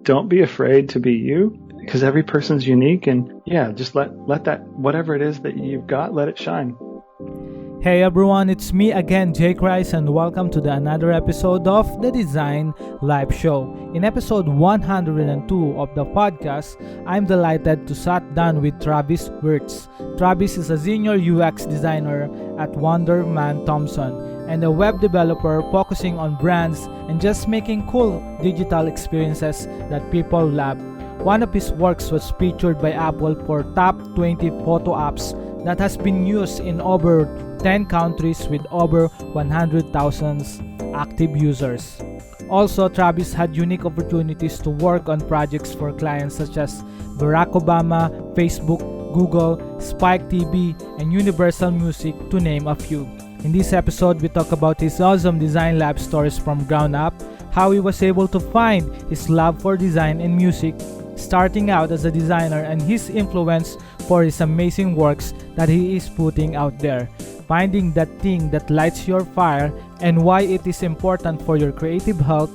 don't be afraid to be you, because every person's unique, and just let that, whatever it is that you've got, let it shine. Hey everyone, it's me again, Jake Rice, and welcome to another episode of the Design Live Show. In episode 102 of the podcast, I'm delighted to sit down with Travis Weertz. Travis is a senior UX designer at Wonderman Thompson and a web developer focusing on brands and just making cool digital experiences that people love. One of his works was featured by Apple for Top 20 Photo Apps that has been used in over 10 countries with over 100,000 active users. Also, Travis had unique opportunities to work on projects for clients such as Barack Obama, Facebook, Google, Spike TV, and Universal Music, to name a few. In this episode, we talk about his awesome design lab stories from ground up, how he was able to find his love for design and music, starting out as a designer, and his influence for his amazing works that he is putting out there, finding that thing that lights your fire and why it is important for your creative health,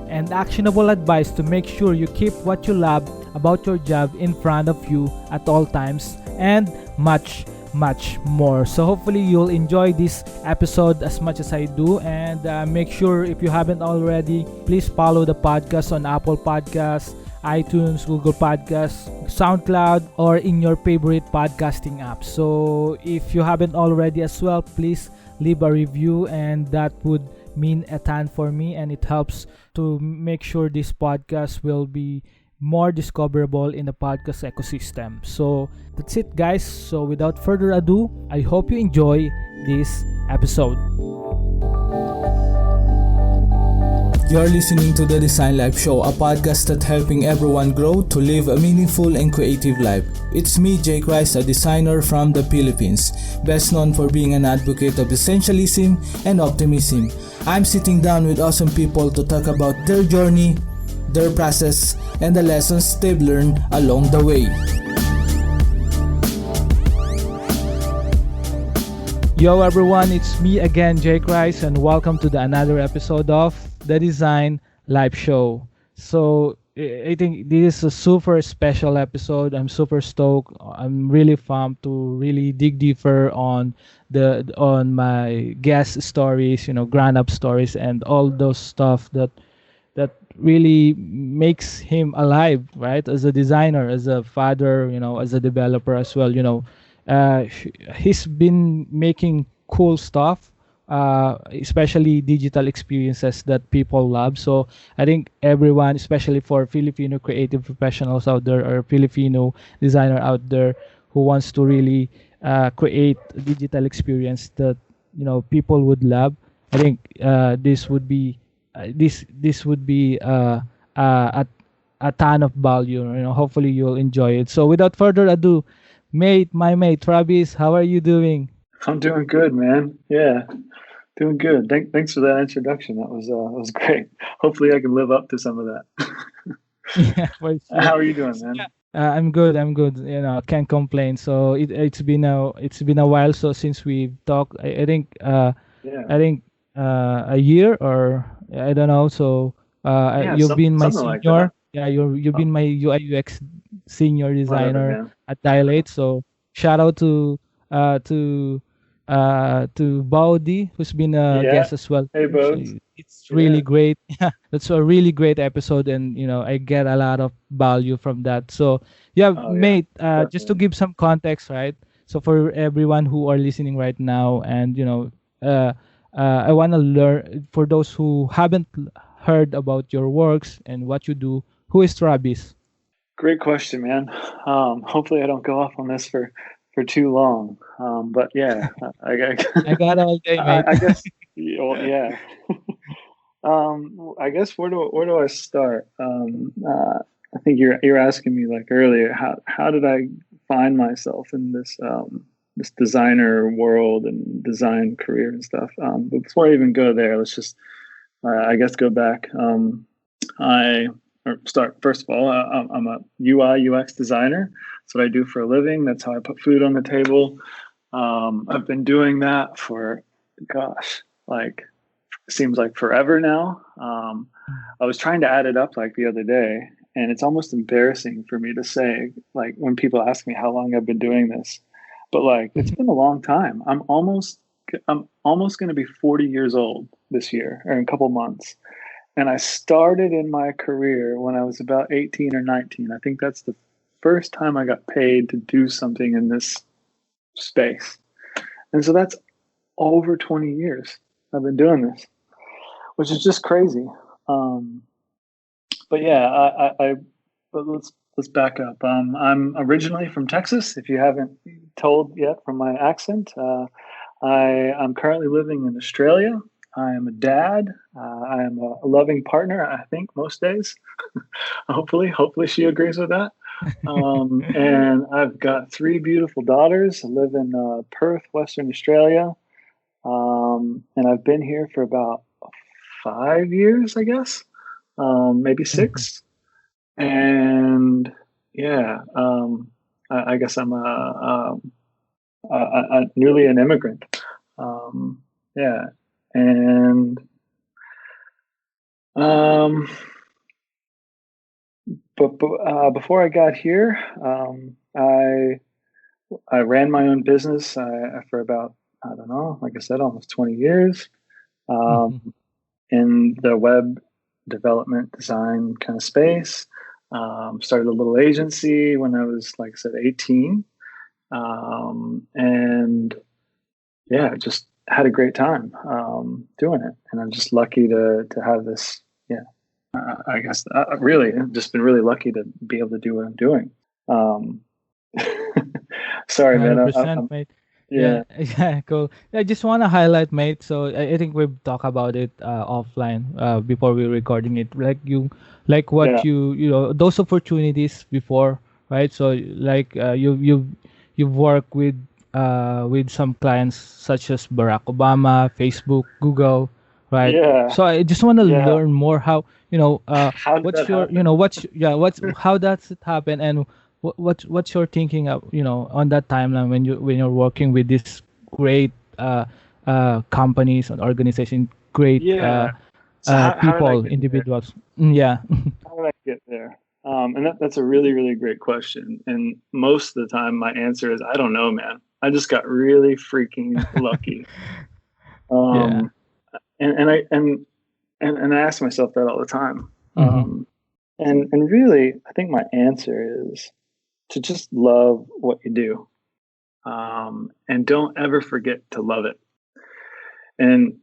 and actionable advice to make sure you keep what you love about your job in front of you at all times, and much more. So hopefully you'll enjoy this episode as much as I do, and make sure, if you haven't already, please follow the podcast on Apple Podcasts, iTunes, Google Podcasts, SoundCloud, or in your favorite podcasting app. So if you haven't already as well, please leave a review, and that would mean a ton for me, and it helps to make sure this podcast will be more discoverable in the podcast ecosystem. So that's it, guys. So without further ado, I hope you enjoy this episode. You're listening to the Design Life Show, a podcast that's helping everyone grow to live a meaningful and creative life. It's me, Jake Rice, a designer from the Philippines, best known for being an advocate of essentialism and optimism. I'm sitting down with awesome people to talk about their journey, their process, and the lessons they've learned along the way. Yo everyone, it's me again, Jake Rice, and welcome to another episode of the Design Live Show. So I think this is a super special episode. I'm super stoked. I'm really pumped to really dig deeper on my guest stories, ground up stories, and all those stuff that really makes him alive, right? As a designer, as a father, as a developer as well. He's been making cool stuff, especially digital experiences that people love. So I think everyone, especially for Filipino creative professionals out there or Filipino designer out there who wants to really create a digital experience that people would love, I think this would be a ton of value. Hopefully you'll enjoy it. So without further ado, my mate Travis, how are you doing? I'm doing good, man. Yeah, doing good. Thanks for that introduction. That was great. Hopefully I can live up to some of that. Yeah, for sure. How are you doing, man? I'm good. Can't complain. So it's been a while. So since we've talked, I think a year, or I don't know. So you've been my senior. Like, you've been my UI UX senior designer at Dilate. So shout out to Baudi, who's been a guest as well. Hey, Bo. So it's really great. That's a really great episode, and I get a lot of value from that. So mate, just to give some context, right? So for everyone who are listening right now, and I want to learn, for those who haven't heard about your works and what you do, who is Travis? Great question, man. Hopefully I don't go off on this for too long. But yeah, I got all day, mate. I guess, yeah. I guess where do I start? I think you're asking me like earlier, how did I find myself in this designer world and design career and stuff? But before I even go there, let's just I guess go back. First of all, I'm a UI UX designer. That's what I do for a living. That's how I put food on the table. I've been doing that for, seems like forever now. I was trying to add it up like the other day, and it's almost embarrassing for me to say, like, when people ask me how long I've been doing this, but like, it's been a long time. I'm almost going to be 40 years old this year, or in a couple months. And I started in my career when I was about 18 or 19. I think that's the first time I got paid to do something in this space. And so that's over 20 years I've been doing this, which is just crazy. But yeah, but let's back up. I'm originally from Texas. If you haven't told yet from my accent, I'm currently living in Australia. I am a dad. I am a loving partner, I think, most days. Hopefully she agrees with that. And I've got 3 beautiful daughters. I live in Perth, Western Australia. And I've been here for about 5 years, I guess, maybe 6. And yeah, I guess I'm newly an immigrant. Yeah, and before I got here, I ran my own business for about, I don't know, like I said, almost 20 years in the web development design kind of space. Started a little agency when I was, like I said, 18. And yeah, just had a great time doing it. And I'm just lucky to have this. Yeah, I guess really, I've just been really lucky to be able to do what I'm doing. Sorry, man. 100%, mate. Yeah. Yeah, cool. I just want to highlight, mate. So I think we've talked about it offline before we recording it. Like what Yeah. those opportunities before, right? So like you've worked with some clients such as Barack Obama, Facebook, Google, right? Yeah. So I just want to Yeah. learn more how How did what's that your happen? what's how does it happen, and what's your thinking of on that timeline when you're working with these great companies and organizations, great Yeah. So how did I people, get there? individuals. Yeah. How did I get there? And that's a really, really great question. And most of the time, my answer is, I don't know, man. I just got really freaking lucky. Yeah. Um, and I ask myself that all the time. Mm-hmm. And really, I think my answer is to just love what you do, and don't ever forget to love it. And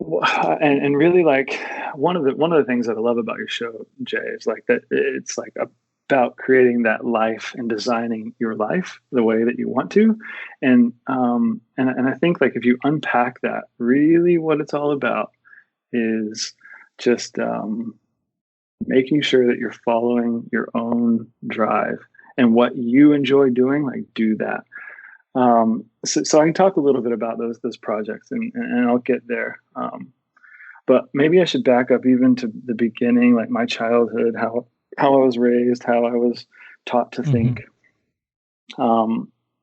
and really, like, one of the things that I love about your show, Jay, is like that it's like about creating that life and designing your life the way that you want to. And I think, like, if you unpack that, really what it's all about is just making sure that you're following your own drive and what you enjoy doing, like, do that. So I can talk a little bit about those projects, and I'll get there. But maybe I should back up even to the beginning, like my childhood, how I was raised, how I was taught to Mm-hmm. think.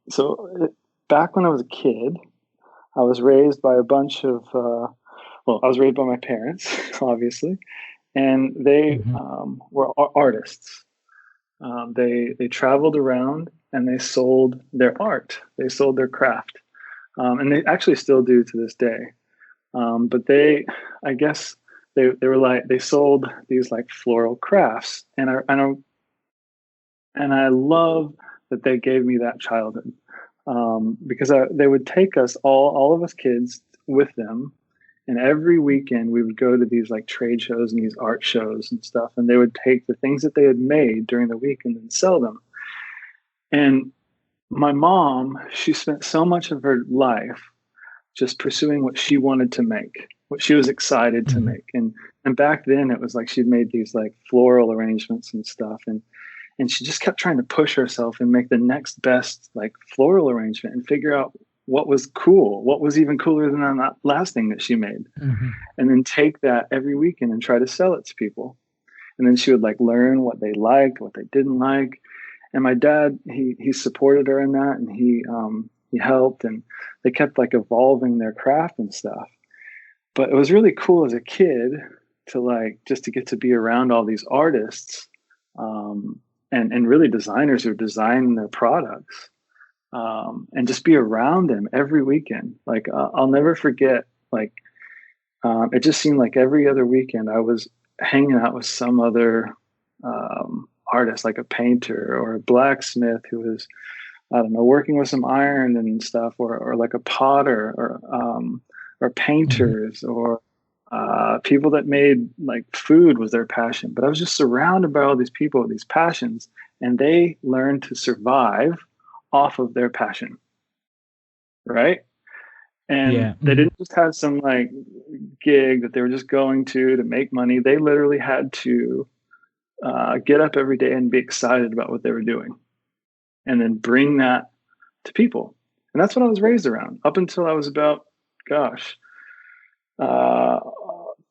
So back when I was a kid, I was raised by a bunch of I was raised by my parents, obviously, and they Mm-hmm. were artists. They traveled around and they sold their art. They sold their craft, and they actually still do to this day. But I guess they were like, they sold these like floral crafts, and I love that they gave me that childhood, because they would take us, all of us kids, with them. And every weekend we would go to these like trade shows and these art shows and stuff. And they would take the things that they had made during the week and then sell them. And my mom, she spent so much of her life just pursuing what she wanted to make, what she was excited to Mm-hmm. make. And back then it was like she'd made these like floral arrangements and stuff. And she just kept trying to push herself and make the next best like floral arrangement and figure out what was cool, what was even cooler than that last thing that she made, Mm-hmm. and then take that every weekend and try to sell it to people. And then she would like learn what they liked, what they didn't like. And my dad, he supported her in that, and he helped, and they kept like evolving their craft and stuff. But it was really cool as a kid to like just to get to be around all these artists, and really designers who design their products, and just be around them every weekend. Like I'll never forget, like it just seemed like every other weekend I was hanging out with some other artist, like a painter or a blacksmith who was, I don't know, working with some iron and stuff, or like a potter, or painters, or people that made like food was their passion. But I was just surrounded by all these people with these passions, and they learned to survive off of their passion, right? And Yeah. they didn't just have some like gig that they were just going to make money. They literally had to get up every day and be excited about what they were doing, and then bring that to people. And that's what I was raised around up until I was about, gosh, uh,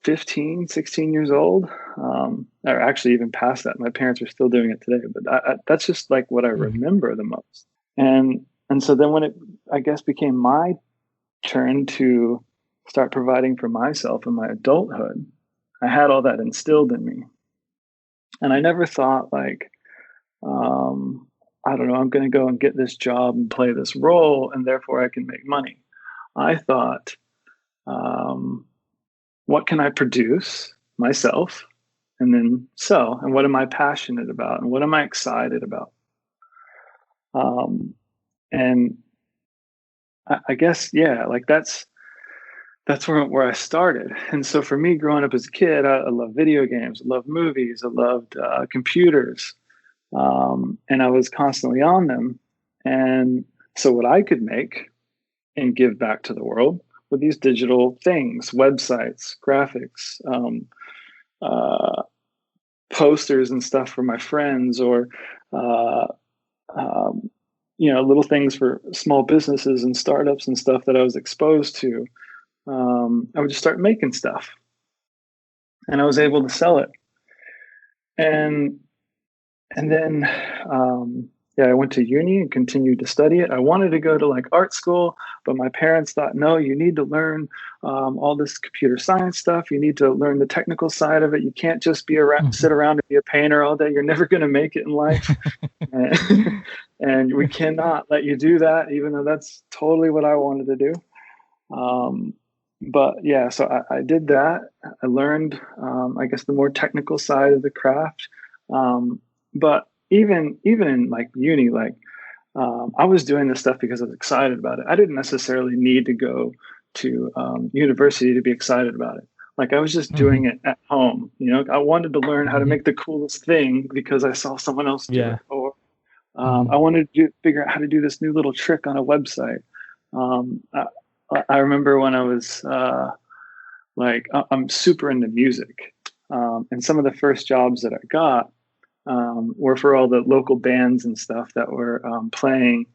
15, 16 years old. Or actually even past that. My parents are still doing it today, but that's just like what I remember the most. And so then when it, I guess, became my turn to start providing for myself in my adulthood, I had all that instilled in me. And I never thought like, I don't know, I'm going to go and get this job and play this role, and therefore I can make money. I thought, what can I produce myself and then sell? And what am I passionate about? And what am I excited about? And I guess, yeah, like that's where I started. And so for me, growing up as a kid, I loved video games, I loved movies, I loved computers. And I was constantly on them. And so what I could make and give back to the world were these digital things, websites, graphics, posters and stuff for my friends, or little things for small businesses and startups and stuff that I was exposed to. I would just start making stuff, and I was able to sell it. And then I went to uni and continued to study it. I wanted to go to like art school, but my parents thought, no, you need to learn all this computer science stuff. You need to learn the technical side of it. You can't just be around, sit around and be a painter all day. You're never going to make it in life. And we cannot let you do that, even though that's totally what I wanted to do. But yeah, so I did that. I learned, I guess, the more technical side of the craft. But even in like uni, like I was doing this stuff because I was excited about it. I didn't necessarily need to go to university to be excited about it. Like I was just doing it at home. I wanted to learn how to make the coolest thing because I saw someone else do it, or I wanted to figure out how to do this new little trick on a website. I remember when I was I'm super into music, and some of the first jobs that I got were for all the local bands and stuff that were playing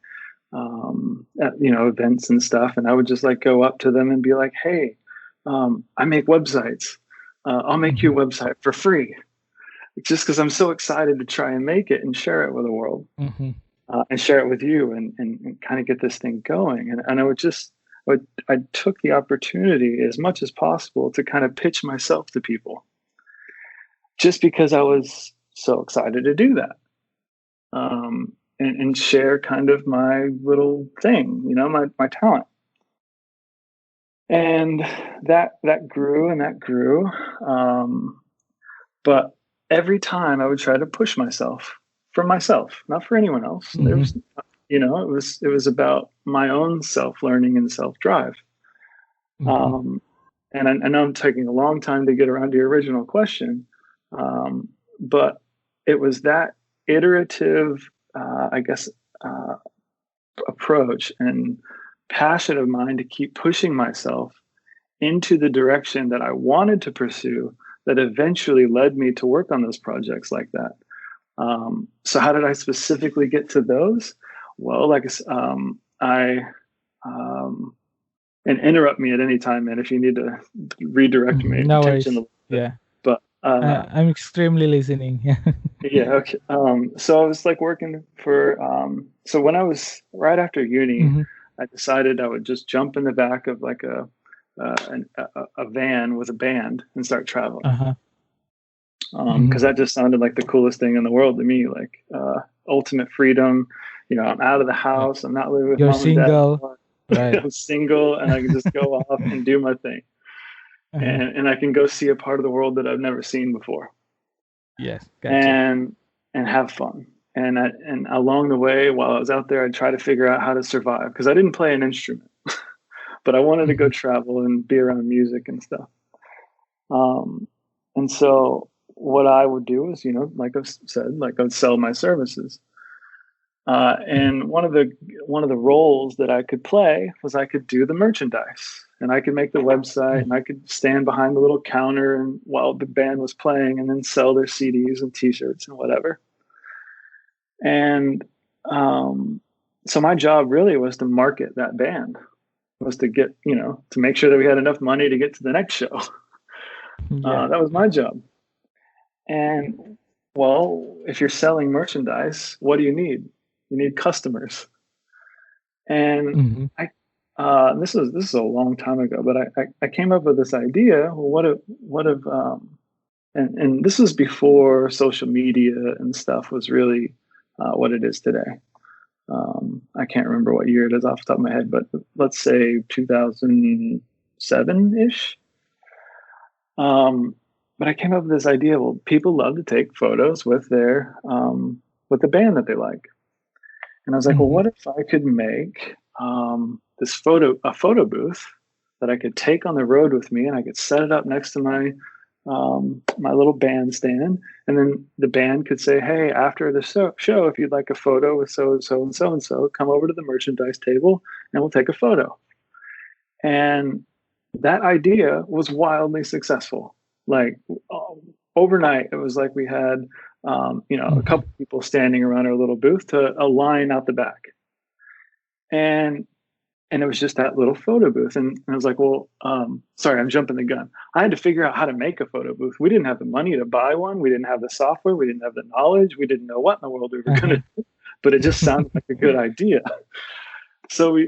at events and stuff. And I would just like go up to them and be like, "Hey, I make websites. I'll make you a website for free," just because I'm so excited to try and make it and share it with the world, and share it with you, and kind of get this thing going. And I took the opportunity as much as possible to kind of pitch myself to people, just because I was so excited to do that, and share kind of my little thing, my talent. And that grew and that grew. But every time I would try to push myself for myself, not for anyone else. There was, it was about my own self-learning and self-drive. And I know I'm taking a long time to get around to your original question, but it was that iterative, approach and passion of mine to keep pushing myself into the direction that I wanted to pursue that eventually led me to work on those projects like that. So how did I specifically get to those? Well, and interrupt me at any time, man, if you need to redirect me. No worries. Yeah. But I'm extremely listening. Yeah. Okay. So I was like working for, so when I was right after uni, I decided I would just jump in the back of like a van with a band and start traveling. because that just sounded like the coolest thing in the world to me, like ultimate freedom. I'm out of the Yeah. house. I'm not living with You're mom and dad single, anymore. right? I'm single, and I can just go off and do my thing, Uh-huh. and I can go see a part of the world that I've never seen before, Yes, gotcha. and have fun. And along the way, while I was out there, I'd try to figure out how to survive because I didn't play an instrument, but I wanted to go Mhm. travel and be around music and stuff. Um, and so what I would do is, like I said, like I'd sell my services. And one of the roles that I could play was I could do the merchandise, and I could make the website, and Mhm. I could stand behind the little counter and while the band was playing, and then sell their CDs and T-shirts and whatever. And so my job really was to market that band, was to get, to make sure that we had enough money to get to the next show. Yeah. That was my job. And well, if you're selling merchandise, what do you need? You need customers. And Mm-hmm. this is a long time ago, but I came up with this idea. Well, and this was before social media and stuff was really what it is today. I can't remember what year it is off the top of my head, but let's say 2007 ish. But I came up with this idea. Well, people love to take photos with with the band that they like, and I was like, well, Mm-hmm. what if I could make a photo booth that I could take on the road with me, and I could set it up next to my little bandstand, and then the band could say, hey, after the show, if you'd like a photo with so and so and so and so, come over to the merchandise table, and we'll take a photo. And that idea was wildly successful. Like overnight, it was like we had, a Mm-hmm. couple people standing around our little booth to a line out the back, and it was just that little photo booth. And I was like, well, sorry, I'm jumping the gun. I had to figure out how to make a photo booth. We didn't have the money to buy one. We didn't have the software. We didn't have the knowledge. We didn't know what in the world we were going Uh-huh. to do. But it just sounded like a good idea. So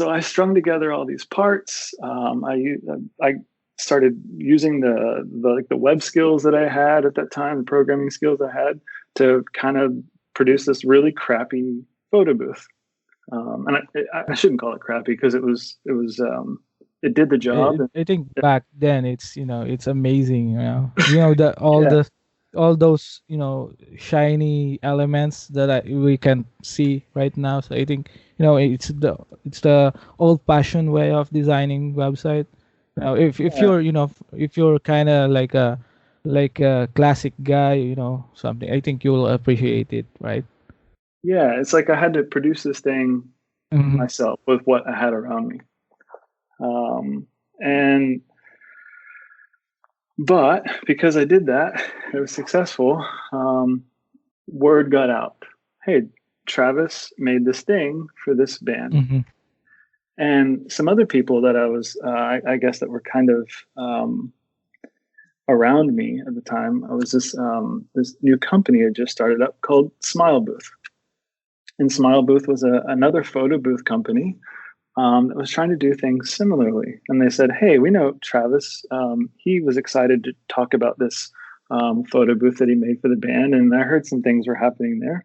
I strung together all these parts. I started using the web skills that I had at that time, the programming skills I had, to kind of produce this really crappy photo booth. And I shouldn't call it crappy because it did the job. I think back then it's amazing. The Yeah, all those shiny elements that we can see right now. So I think it's the old fashioned way of designing website. If yeah, you're kind of like a classic guy, something, I think you'll appreciate it, right? yeah. It's like I had to produce this thing Mm-hmm. myself with what I had around me. And but because I did that, it was successful. Word got out. Hey, Travis made this thing for this band, Mm-hmm. and some other people that I guess that were kind of around me at the time. I was this new company had just started up called Smile Booth, and Smile Booth was another photo booth company that was trying to do things similarly. And they said, hey, we know Travis. He was excited to talk about this photo booth that he made for the band. And I heard some things were happening there.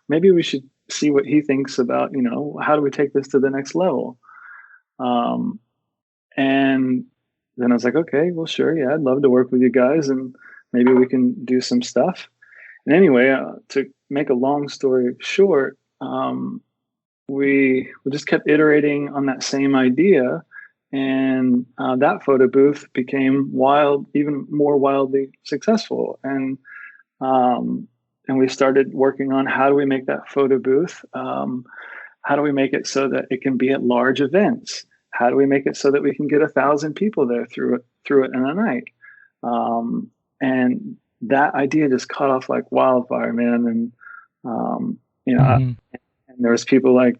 Maybe we should see what he thinks about, how do we take this to the next level? And then I was like, okay, well, sure. Yeah, I'd love to work with you guys, and maybe we can do some stuff. And anyway, to make a long story short, we just kept iterating on that same idea, and that photo booth became even more wildly successful. And we started working on how do we make that photo booth, how do we make it so that it can be at large events, how do we make it so that we can get 1,000 people there through it in a night. And that idea just caught off like wildfire, man. And you know Mm-hmm. and there was people like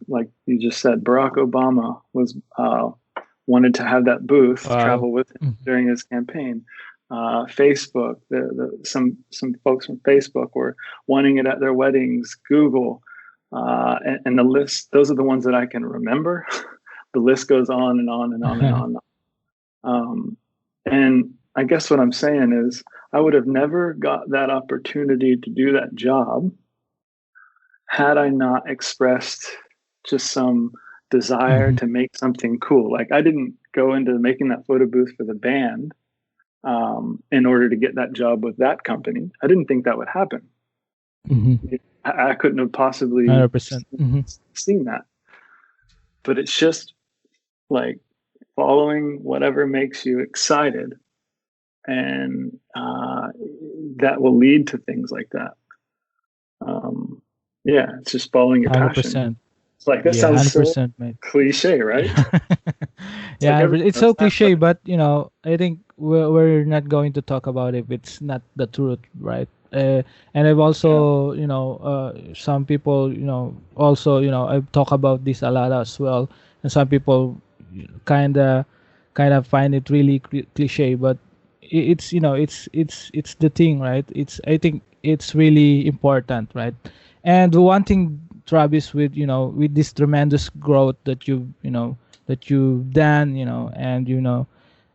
you just said, Barack Obama was wanted to have that booth Wow. travel with him Mm-hmm. during his campaign. Facebook, some folks from Facebook were wanting it at their weddings. Google, and the list. Those are the ones that I can remember. The list goes on and on and on and on. And I guess what I'm saying is I would have never got that opportunity to do that job had I not expressed just some desire Mm-hmm. to make something cool. Like I didn't go into making that photo booth for the band in order to get that job with that company. I didn't think that would happen. Mm-hmm. I couldn't have possibly 100%. Mm-hmm. seen that. But it's just like following whatever makes you excited, and that will lead to things like that. Yeah, it's just following your passion. 100%. It's like that Yeah, sounds so 100%, mate. cliche, right? It's like Yeah, everyone it's knows so that, cliche, but I think we're not going to talk about it if it's not the truth, right? And I've yeah, also, some people, also, I've talked about this a lot as well, and some people kind of, find it really cliche, but it's, it's the thing, right? I think it's really important, right? And one thing, Travis, with with this tremendous growth that that you've done,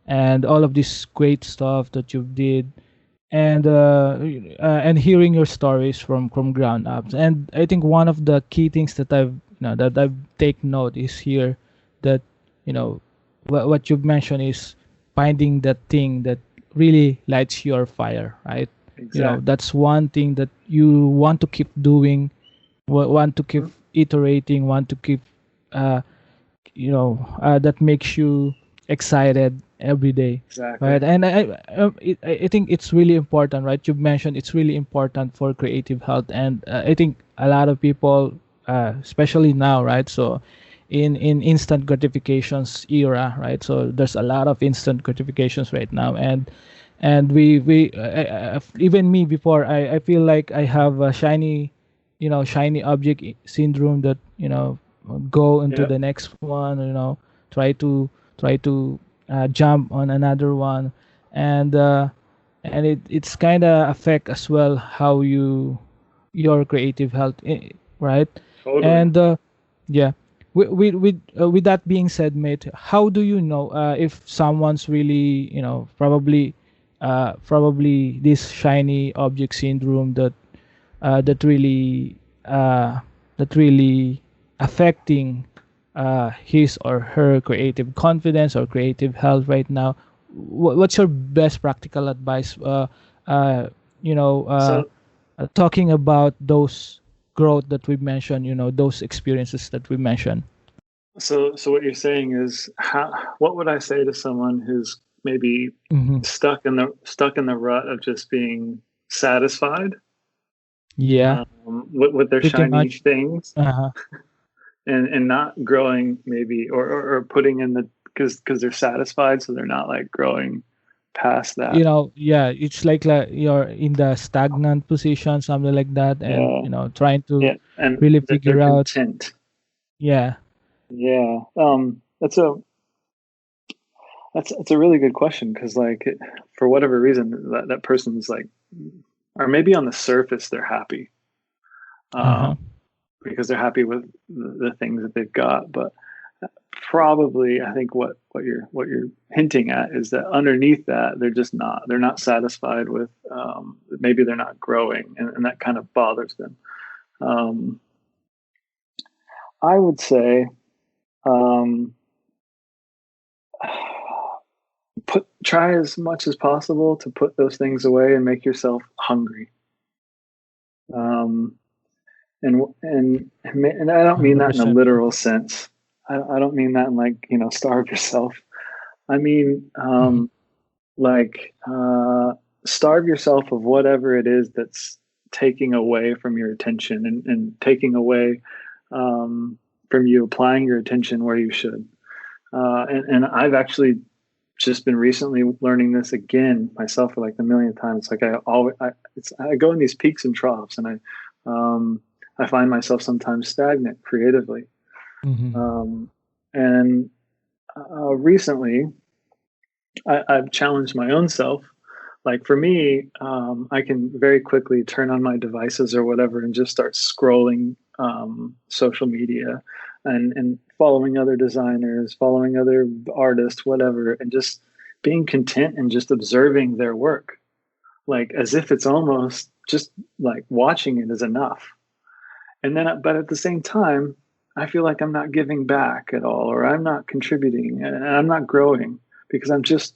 and all of this great stuff that you did, and hearing your stories from ground up. And I think one of the key things that I've take note is here that what you've mentioned is finding that thing that really lights your fire, right? exactly. That's one thing that you want to keep doing, want to keep iterating, want to keep uh, that makes you excited every day, Exactly. right? And I think it's really important, right? You've mentioned it's really important for creative health, and I think a lot of people, especially now, right? So in instant gratifications era, right? So there's a lot of instant gratifications right now, and we even me before, I feel like I have a shiny object syndrome, that go into Yeah. the next one, try to jump on another one, and it's kind of affect as well how your creative health, right? Totally. And yeah, with that being said, mate, how do you know if someone's really, probably this shiny object syndrome that uh, that really uh, that really affecting his or her creative confidence or creative health right now? What's your best practical advice? Uh, you know, uh, So Talking about those growth that we mentioned, those experiences that we mentioned. so what you're saying is, what would I say to someone who's maybe Mm-hmm. stuck in the rut of just being satisfied Yeah, with their pretty shiny much. things, Uh-huh. and not growing, maybe, or putting in the, because they're satisfied, so they're not like growing past that. Yeah, it's like you're in the stagnant position, something like that, and Yeah, trying to yeah, and really they're figure out. content. Yeah. Yeah, that's a really good question, because like for whatever reason that person's like, or maybe on the surface they're happy, um, Uh-huh. because they're happy with the things that they've got, but probably I think what you're hinting at is that underneath that they're not satisfied with, maybe they're not growing, and that kind of bothers them. um, I would say, um, try as much as possible to put those things away and make yourself hungry. um, and I don't mean that in a 100%. literal sense. I don't mean that in like, starve yourself. I mean, Mm-hmm. like, starve yourself of whatever it is that's taking away from your attention, and taking away, from you applying your attention where you should. And I've actually just been recently learning this again myself for like the millionth time. It's like I go in these peaks and troughs, and I find myself sometimes stagnant creatively. Mm-hmm. And recently, I've challenged my own self. Like for me, I can very quickly turn on my devices or whatever and just start scrolling social media, and following other designers, following other artists, whatever, and just being content and just observing their work. like as if it's almost just like watching it is enough. And then, but at the same time, I feel like I'm not giving back at all, or I'm not contributing, and I'm not growing because I'm just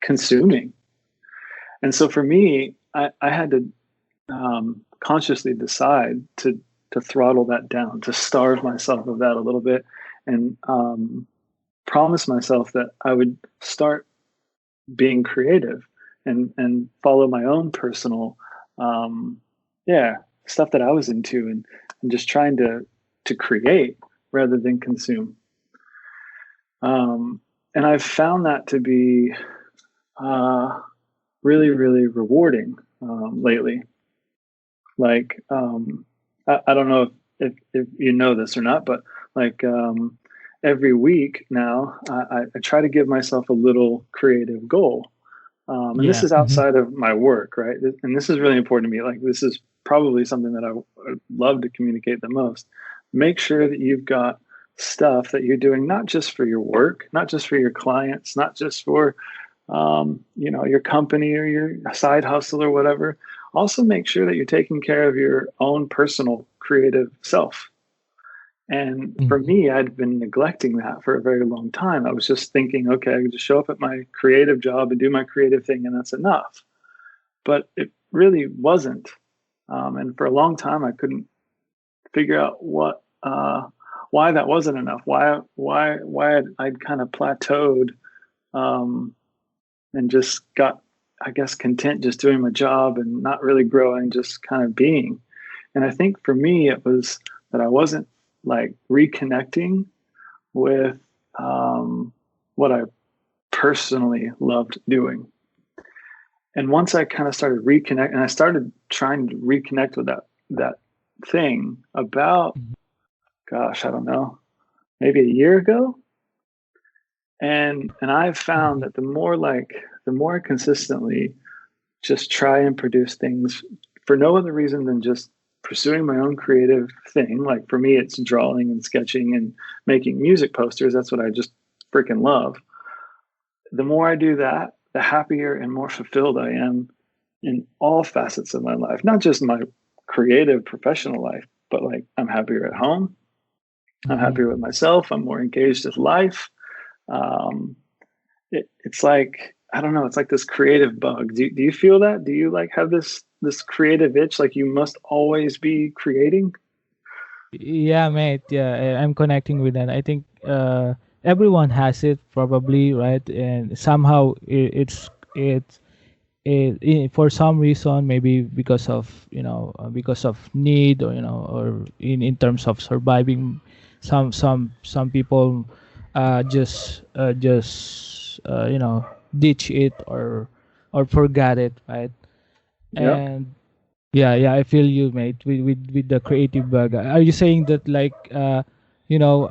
consuming. And so for me, I had to consciously decide to throttle that down, to starve myself of that a little bit, and promise myself that I would start being creative and follow my own personal stuff that I was into, and just trying to create rather than consume. And I've found that to be really, really rewarding lately. Like, I don't know if you know this or not, but like every week now, I try to give myself a little creative goal. And this is outside of my work, right? And this is really important to me. Like, this is probably something that I would love to communicate the most. Make sure that you've got stuff that you're doing, not just for your work, not just for your clients, not just for your company or your side hustle or whatever. Also make sure that you're taking care of your own personal creative self. And for me, I'd been neglecting that for a very long time. I was just thinking, okay, I can just show up at my creative job and do my creative thing, and that's enough. But it really wasn't. And for a long time, I couldn't figure out why that wasn't enough. Why I'd kind of plateaued, and just got, I guess, content just doing my job and not really growing, just kind of being. And I think for me, it was that I wasn't like reconnecting with what I personally loved doing. And once I kind of started and I started trying to reconnect with that thing about, gosh, I don't know, maybe a year ago. And I've found that the more I consistently just try and produce things for no other reason than just pursuing my own creative thing. Like for me, it's drawing and sketching and making music posters. That's what I just freaking love. The more I do that, the happier and more fulfilled I am in all facets of my life, not just my creative professional life, but like I'm happier at home. I'm happier with myself. I'm more engaged with life. It's like, I don't know, it's like this creative bug. Do you feel that? Do you like have this creative itch, like you must always be creating? Yeah, mate. Yeah, I'm connecting with that. I think everyone has it probably, right? And somehow for some reason, maybe because of because of need, or or in terms of surviving, some people just ditch it or forget it, right? Yep. And yeah, I feel you, mate, with the creative bug. Are you saying that like you know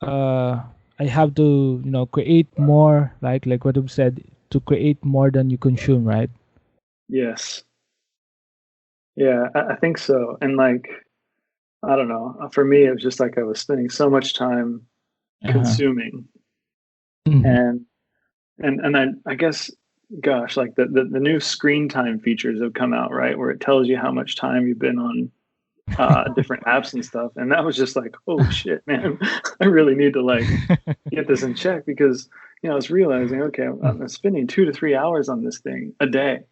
I have to create more, like what you said, to create more than you consume, right? Yes. Yeah, I think so. And like, I don't know. For me, it was just like I was spending so much time Uh-huh. consuming, Mhm. and I guess, gosh, like the new screen time features have come out, right, where it tells you how much time you've been on different apps and stuff. And that was just like, oh shit, man, I really need to like get this in check, because I was realizing, okay, I'm spending 2 to 3 hours on this thing a day,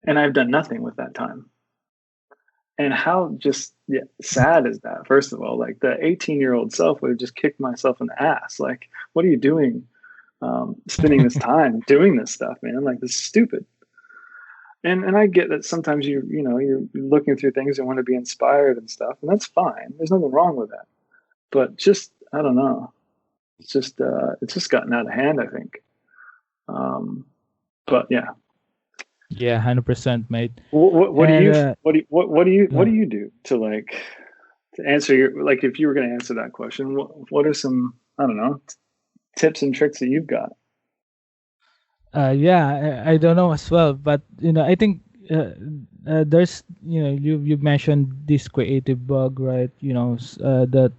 and I've done nothing with that time. And how just sad is that? First of all, like the 18-year-old self would have just kicked myself in the ass. Like, what are you doing? Spending this time doing this stuff, man. Like, this is stupid. And I get that sometimes you're looking through things and want to be inspired and stuff, and that's fine. There's nothing wrong with that. But just, I don't know. It's just gotten out of hand, I think. But yeah. Yeah, 100%, mate. What do And you what do you do to like to answer your, like, if you were going to answer that question, what are some, I don't know, tips and tricks that you've got? yeah, I don't know as well, but I think there's you mentioned this creative bug, right? That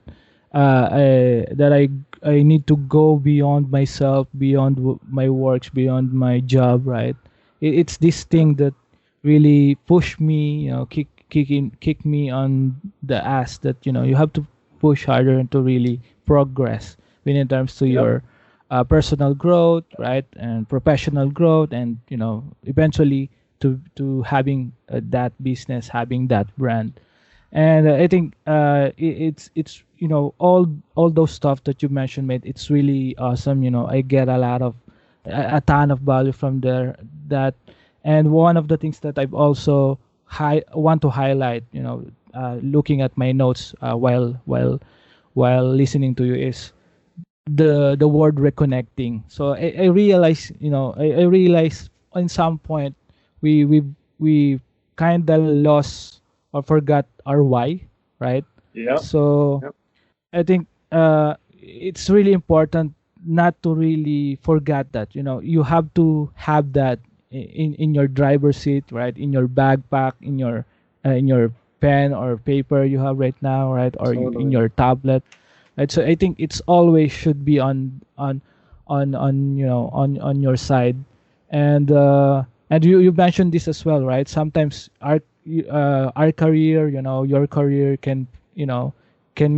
I need to go beyond myself, beyond my works, beyond my job, right? it's this thing that really pushed me, kick me on the ass that you have to push harder and to really progress when in terms to Yep. your personal growth, right, and professional growth, and eventually to having that business, having that brand. And I think it's all those stuff that you mentioned, mate. It's really awesome. I get a ton of value from there. That And one of the things that I've also want to highlight, looking at my notes while listening to you, is the word reconnecting. So I realize, I realize in some point we kind of lost or forgot our why, right? Yep. So Yep. I think it's really important not to really forget that. You have to have that in your driver's seat, right? In your backpack, in your pen or paper you have right now, right? Or in Totally. your tablet, right? So I think it's always should be on your side. And you mentioned this as well, right? Sometimes our career, your career can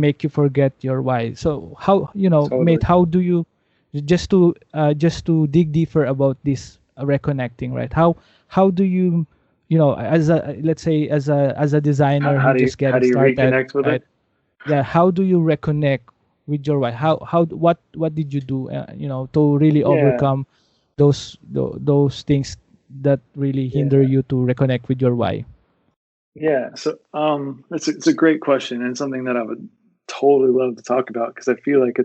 make you forget your why. So how, mate, Totally. how do you, just to dig deeper about this reconnecting, right? How do you, as a, let's say, as a designer who just How getting do you started, reconnect with right? it? Yeah, how do you reconnect with your why? What did you do, to really Yeah. overcome those things that really hinder Yeah. you to reconnect with your why? Yeah. So it's a great question, and something that I would totally love to talk about, because I feel like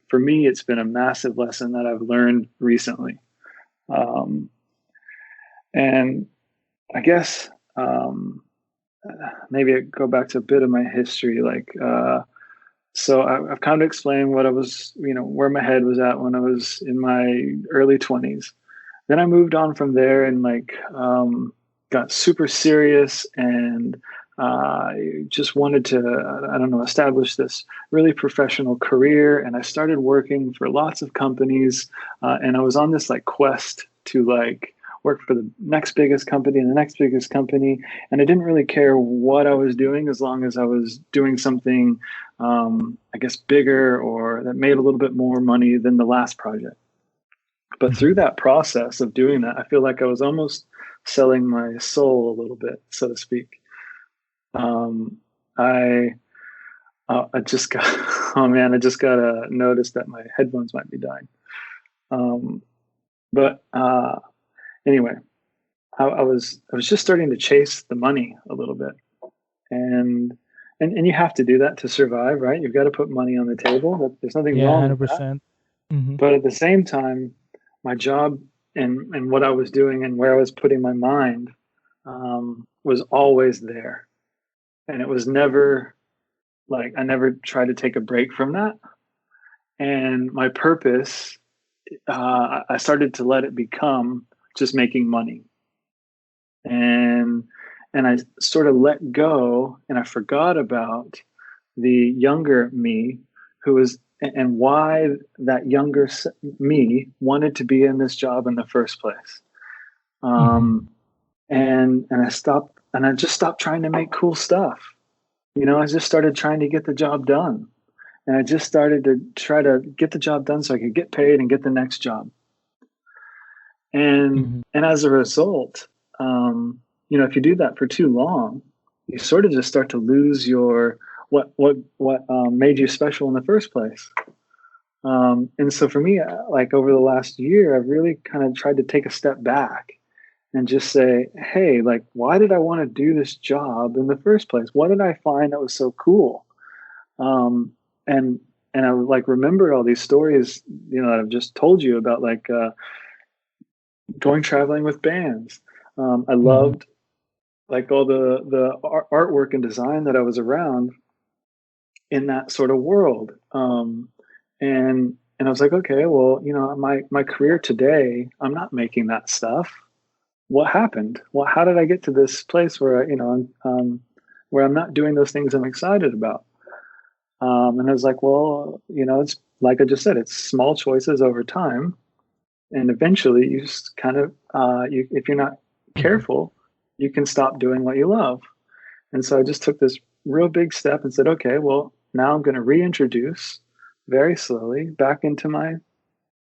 for me it's been a massive lesson that I've learned recently. Um, and I guess maybe I go back to a bit of my history. So I've kind of explained what I was, where my head was at when I was in my early 20s. Then I moved on from there and got super serious and just wanted to, I don't know, establish this really professional career. And I started working for lots of companies, and I was on this quest to work for the next biggest company and the next biggest company. And I didn't really care what I was doing as long as I was doing something, I guess, bigger or that made a little bit more money than the last project. But through Mhm. that process of doing that, I feel like I was almost selling my soul a little bit, so to speak. Um, I I just got oh man, I just got a notice that my headphones might be dying. But anyway, I was just starting to chase the money a little bit, and and you have to do that to survive, right? You've got to put money on the table. There's nothing Yeah, wrong with that. 100%. Mm-hmm. But at the same time, my job and what I was doing and where I was putting my mind was always there, and it was never I never tried to take a break from that. And my purpose, I started to let it become just making money, and I sort of let go, and I forgot about the younger me who was and why that me wanted to be in this job in the first place. Mm-hmm. Um, and I just stopped trying to make cool stuff. I just started trying to get the job done. And I just started to try to get the job done so I could get paid and get the next job. Mm-hmm. And as a result, if you do that for too long, you sort of just start to lose your what made you special in the first place. And so for me, over the last year, I've really kind of tried to take a step back and just say, hey, why did I want to do this job in the first place? What did I find that was so cool? Um, and I would remember all these stories, that I've just told you about, going traveling with bands. I Mm-hmm. loved all the artwork and design that I was around in that sort of world. And I was like, okay, well, my career today, I'm not making that stuff. What happened? Well, how did I get to this place where where I'm not doing those things I'm excited about? And I was like, well, it's like I just said, it's small choices over time. And eventually you just kind of, if you're not Mhm. careful, you can stop doing what you love. And so I just took this real big step and said, okay, well, now I'm going to reintroduce very slowly back into my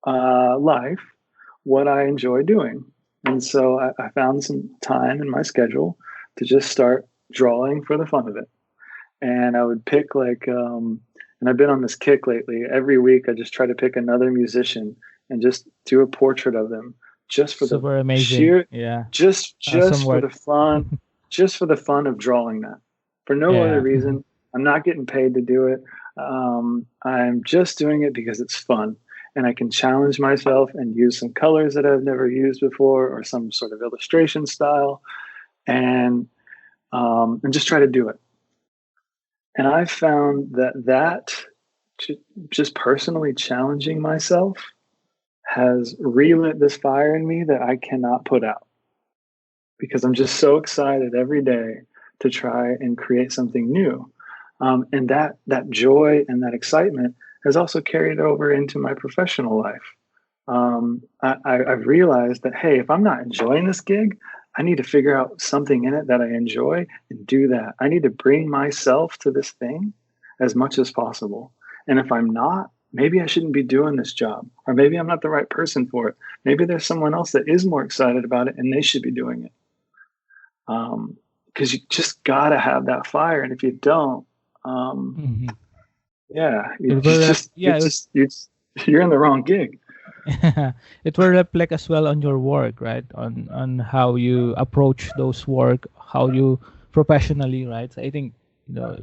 life what I enjoy doing. And so I found some time in my schedule to just start drawing for the fun of it. And I would pick and I've been on this kick lately. Every week, I just try to pick another musician and just do a portrait of them, just for the Super amazing. sheer, Yeah. Awesome just for work. the fun, just for the fun of drawing that. For no other Yeah. reason. I'm not getting paid to do it. I'm just doing it because it's fun, and I can challenge myself and use some colors that I've never used before, or some sort of illustration style, and just try to do it. And I found that just personally challenging myself has relit this fire in me that I cannot put out, because I'm just so excited every day to try and create something new. And that joy and that excitement has also carried over into my professional life. I've realized that, hey, if I'm not enjoying this gig, I need to figure out something in it that I enjoy and do that. I need to bring myself to this thing as much as possible. And if I'm not, maybe I shouldn't be doing this job, or maybe I'm not the right person for it. Maybe there's someone else that is more excited about it and they should be doing it. Because you just gotta have that fire, and if you don't, um, Mhm. yeah, you, It you will just you just you you're in the wrong gig. it will reflect as well on your work, right? On how you approach those work, how you professionally, right? So I think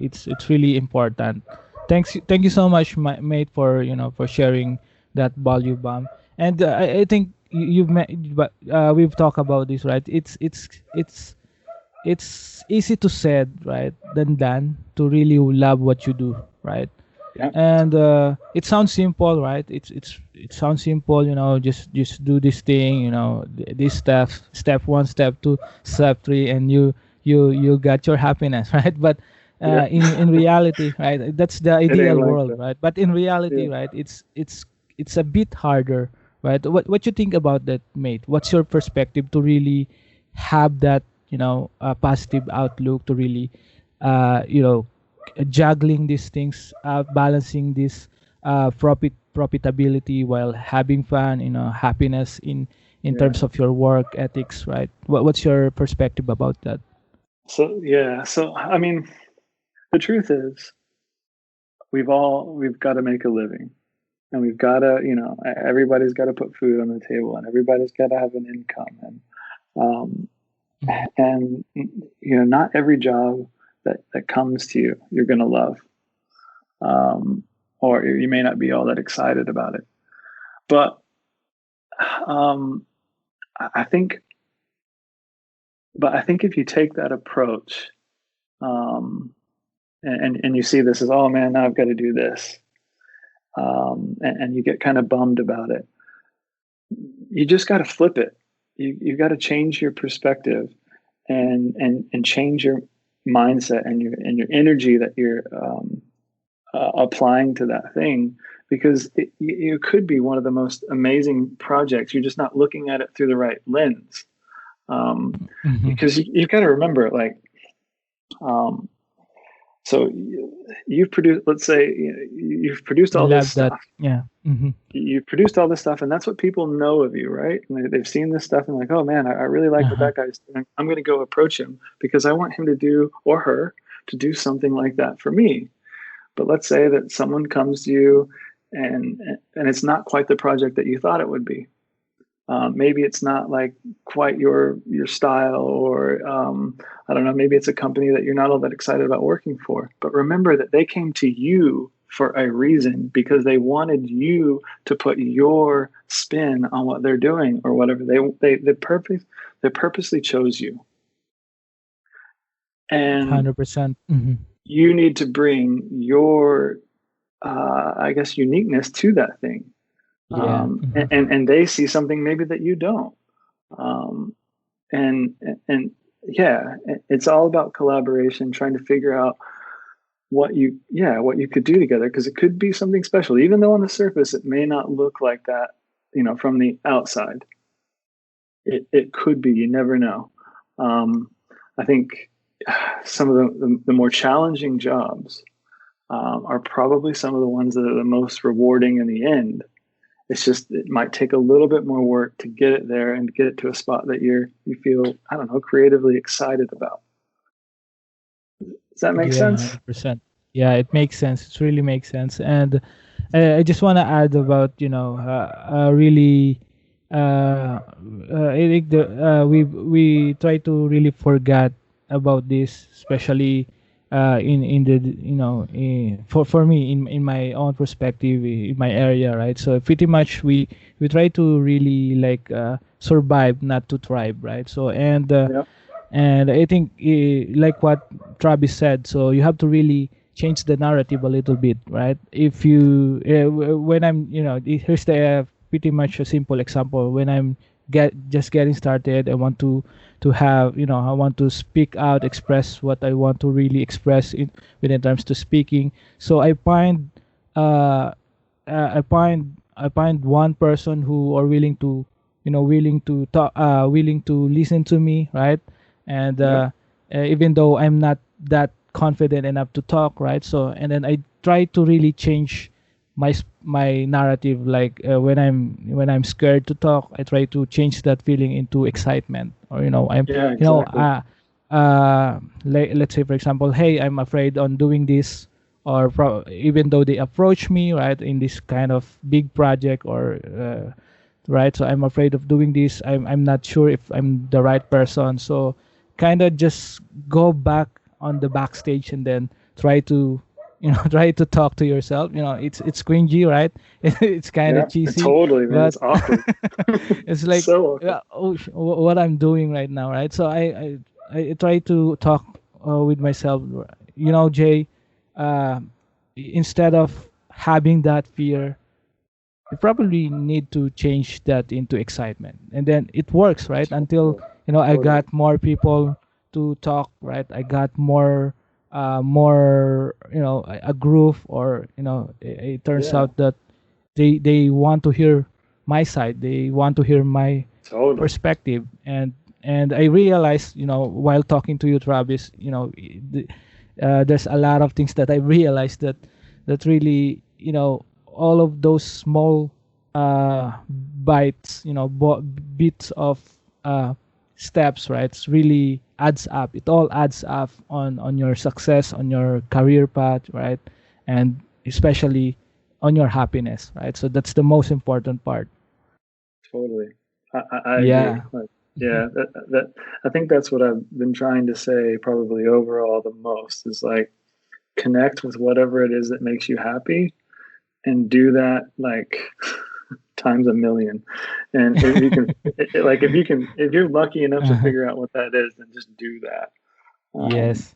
it's really important. Thank you so much, mate, for for sharing that value bomb. And I think you've met, but we've talked about this, right? It's easy to said, right, than done to really love what you do, right? Yeah, And it sounds simple, right? It sounds simple, just do this thing, this step one, step two, step three, and you got your happiness, right? But yeah. in reality, right, that's the It ain't ideal like world, that. right? But in Yeah. reality, right, it's a bit harder, right? What you think about that, mate? What's your perspective to really have that, positive outlook to really juggling these things, balancing this profitability while having fun, happiness in Yeah. terms of your work ethics, right? What's your perspective about that? So yeah. So I mean, the truth is, we've got to make a living, and we've got to, everybody's got to put food on the table, and everybody's got to have an income, um, Mhm. and not every job that comes to you you're going to love, um, or you may not be all that excited about it. But um, I think, if you take that approach, um, and you see this as, oh man, now I've got to do this, and you get kind of bummed about it. You just got to flip it. You got to change your perspective, and change your mindset and your energy that you're applying to that thing, because it could be one of the most amazing projects. You're just not looking at it through the right lens. Mhm. Because you've got to remember, like, um, so you've produced, let's say, you've produced I all this love that. stuff. Yeah. Hmm. You've produced all this stuff, and that's what people know of you, right? And they've seen this stuff and like, oh man, I really like what Uh-huh. that guy's doing. I'm going to go approach him because I want him to do, or her to do, something like that for me. But let's say that someone comes to you, and it's not quite the project that you thought it would be. Maybe it's not like quite your style, or I don't know. Maybe it's a company that you're not all that excited about working for. But remember that they came to you for a reason, because they wanted you to put your spin on what they're doing, or whatever. They purposely chose you, and 100%. Hmm. you need to bring your, I guess, uniqueness to that thing. Yeah. Hmm. And they see something maybe that you don't. Um, and and yeah, it's all about collaboration, trying to figure out what you could do together, because it could be something special, even though on the surface it may not look like that from the outside, it could be. You never know. I think some of the more challenging jobs are probably some of the ones that are the most rewarding in the end. It's just, it might take a little bit more work to get it there and get it to a spot that you feel, I don't know, creatively excited about. Does that make Yeah, sense? 100%. Yeah, it makes sense. It really makes sense. And I just want to add about, really, I think we try to really forget about this, especially in the, for me, in my own perspective, in my area, right? So pretty much we try to really like survive, not to thrive, right? So Yeah. and I think like what Travis said, so you have to really change the narrative a little bit, right? If you when I'm, here's the pretty much a simple example. When I'm just getting started, I want to have, I want to speak out, express what I want to really express in terms to speaking. So uh, I find one person who are willing to, willing to talk, willing to listen to me, right? And Yep. even though I'm not that confident enough to talk, right? So and then I try to really change my narrative. Like when I'm scared to talk, I try to change that feeling into excitement. Or I'm, Yeah, exactly. let's say for example, hey, I'm afraid on doing this, or even though they approach me, right, in this kind of big project, or right, so I'm afraid of doing this. I'm not sure if I'm the right person. So kind of just go back on the backstage and then try to, try to talk to yourself. It's cringy, right? It's kind Yeah, of cheesy, totally, man. but It's awkward. it's like, So awkward. oh, what I'm doing right now, right? So I try to talk with myself, Jay, uh, instead of having that fear, you probably need to change that into excitement, and then it works, right? Until I Totally. got more people to talk, right? I got more, a groove, or it turns Yeah, out that they want to hear my side, they want to hear my totally. perspective. And I realized, while talking to you, Travis, there's a lot of things that I realized that really, all of those small bites, bits of uh, steps, right? It's really adds up. It all adds up on your success, on your career path, right? And especially on your happiness, right? So that's the most important part. Totally. I agree. Yeah. Like, Mhm. yeah, that I think that's what I've been trying to say probably overall the most is like connect with whatever it is that makes you happy and do that like times a million. And if you can, like if you're lucky enough to Uh-huh. figure out what that is, then just do that. Um, Yes.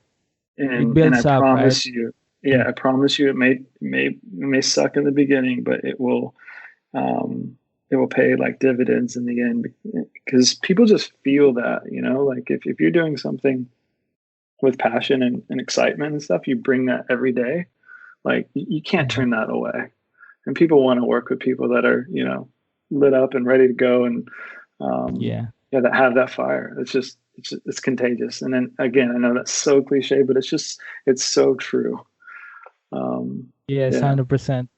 It and I builds up, right? promise you, yeah, I promise you, it may suck in the beginning, but um, it will pay like dividends in the end because people just feel that, like if you're doing something with passion and excitement and stuff, you bring that every day. Like you can't Mhm. turn that away. And people want to work with people that are, lit up and ready to go and um, Yeah. yeah, that have that fire. It's contagious. And then again, I know that's so cliche, but it's so true. Yes, Yeah, 100%.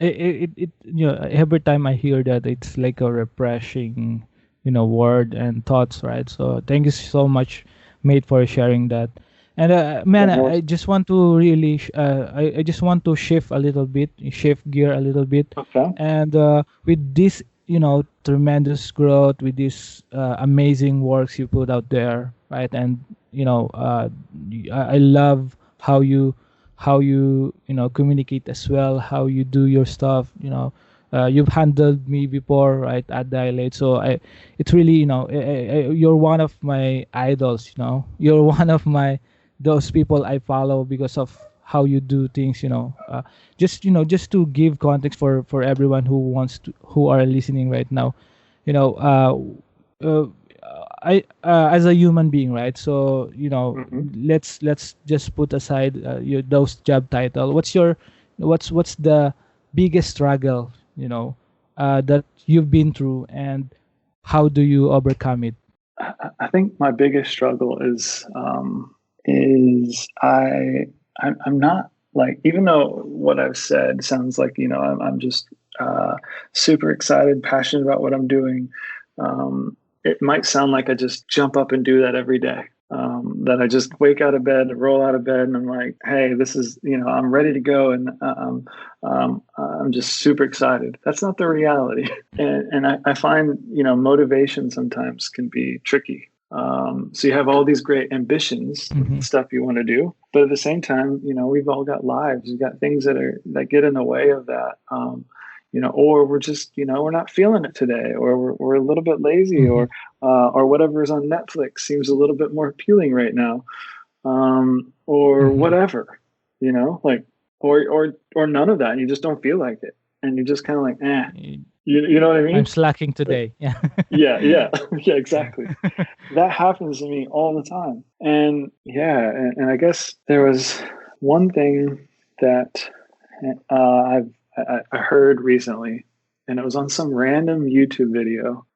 Every time I hear that, it's like a refreshing, word and thoughts, right? So thank you so much, mate, for sharing that. And yeah, man, no, I just want to really, I just want to shift gear a little bit, okay. and with this, tremendous growth, with this amazing works you put out there, right? And I love how you communicate as well, how you do your stuff. You've handled me before, right, at Dilate. So it's really, you're one of my idols. You're one of my those people I follow because of how you do things. Just to give context for everyone who are listening right now. you know uh, uh, I as a human being, right? So Hmm. let's just put aside those job title. What's the biggest struggle? that you've been through, and how do you overcome it? I think my biggest struggle is I'm not like, even though what I've said sounds like, I'm just super excited, passionate about what I'm doing. It might sound like I just jump up and do that every day. That I just wake out of bed, roll out of bed, and I'm like, hey, this is, I'm ready to go, and I'm just super excited. That's not the reality, and I find motivation sometimes can be tricky. So you have all these great ambitions, stuff you want to do, but at the same time, we've all got lives. We've got things that get in the way of that. Or we're just, we're not feeling it today, or we're a little bit lazy, or whatever is on Netflix seems a little bit more appealing right now, or whatever, like, or none of that. And you just don't feel like it, and you're just kind of like, you know what I mean? I'm slacking today. yeah, exactly. That happens to me all the time, and and I guess there was one thing that I heard recently, and it was on some random YouTube video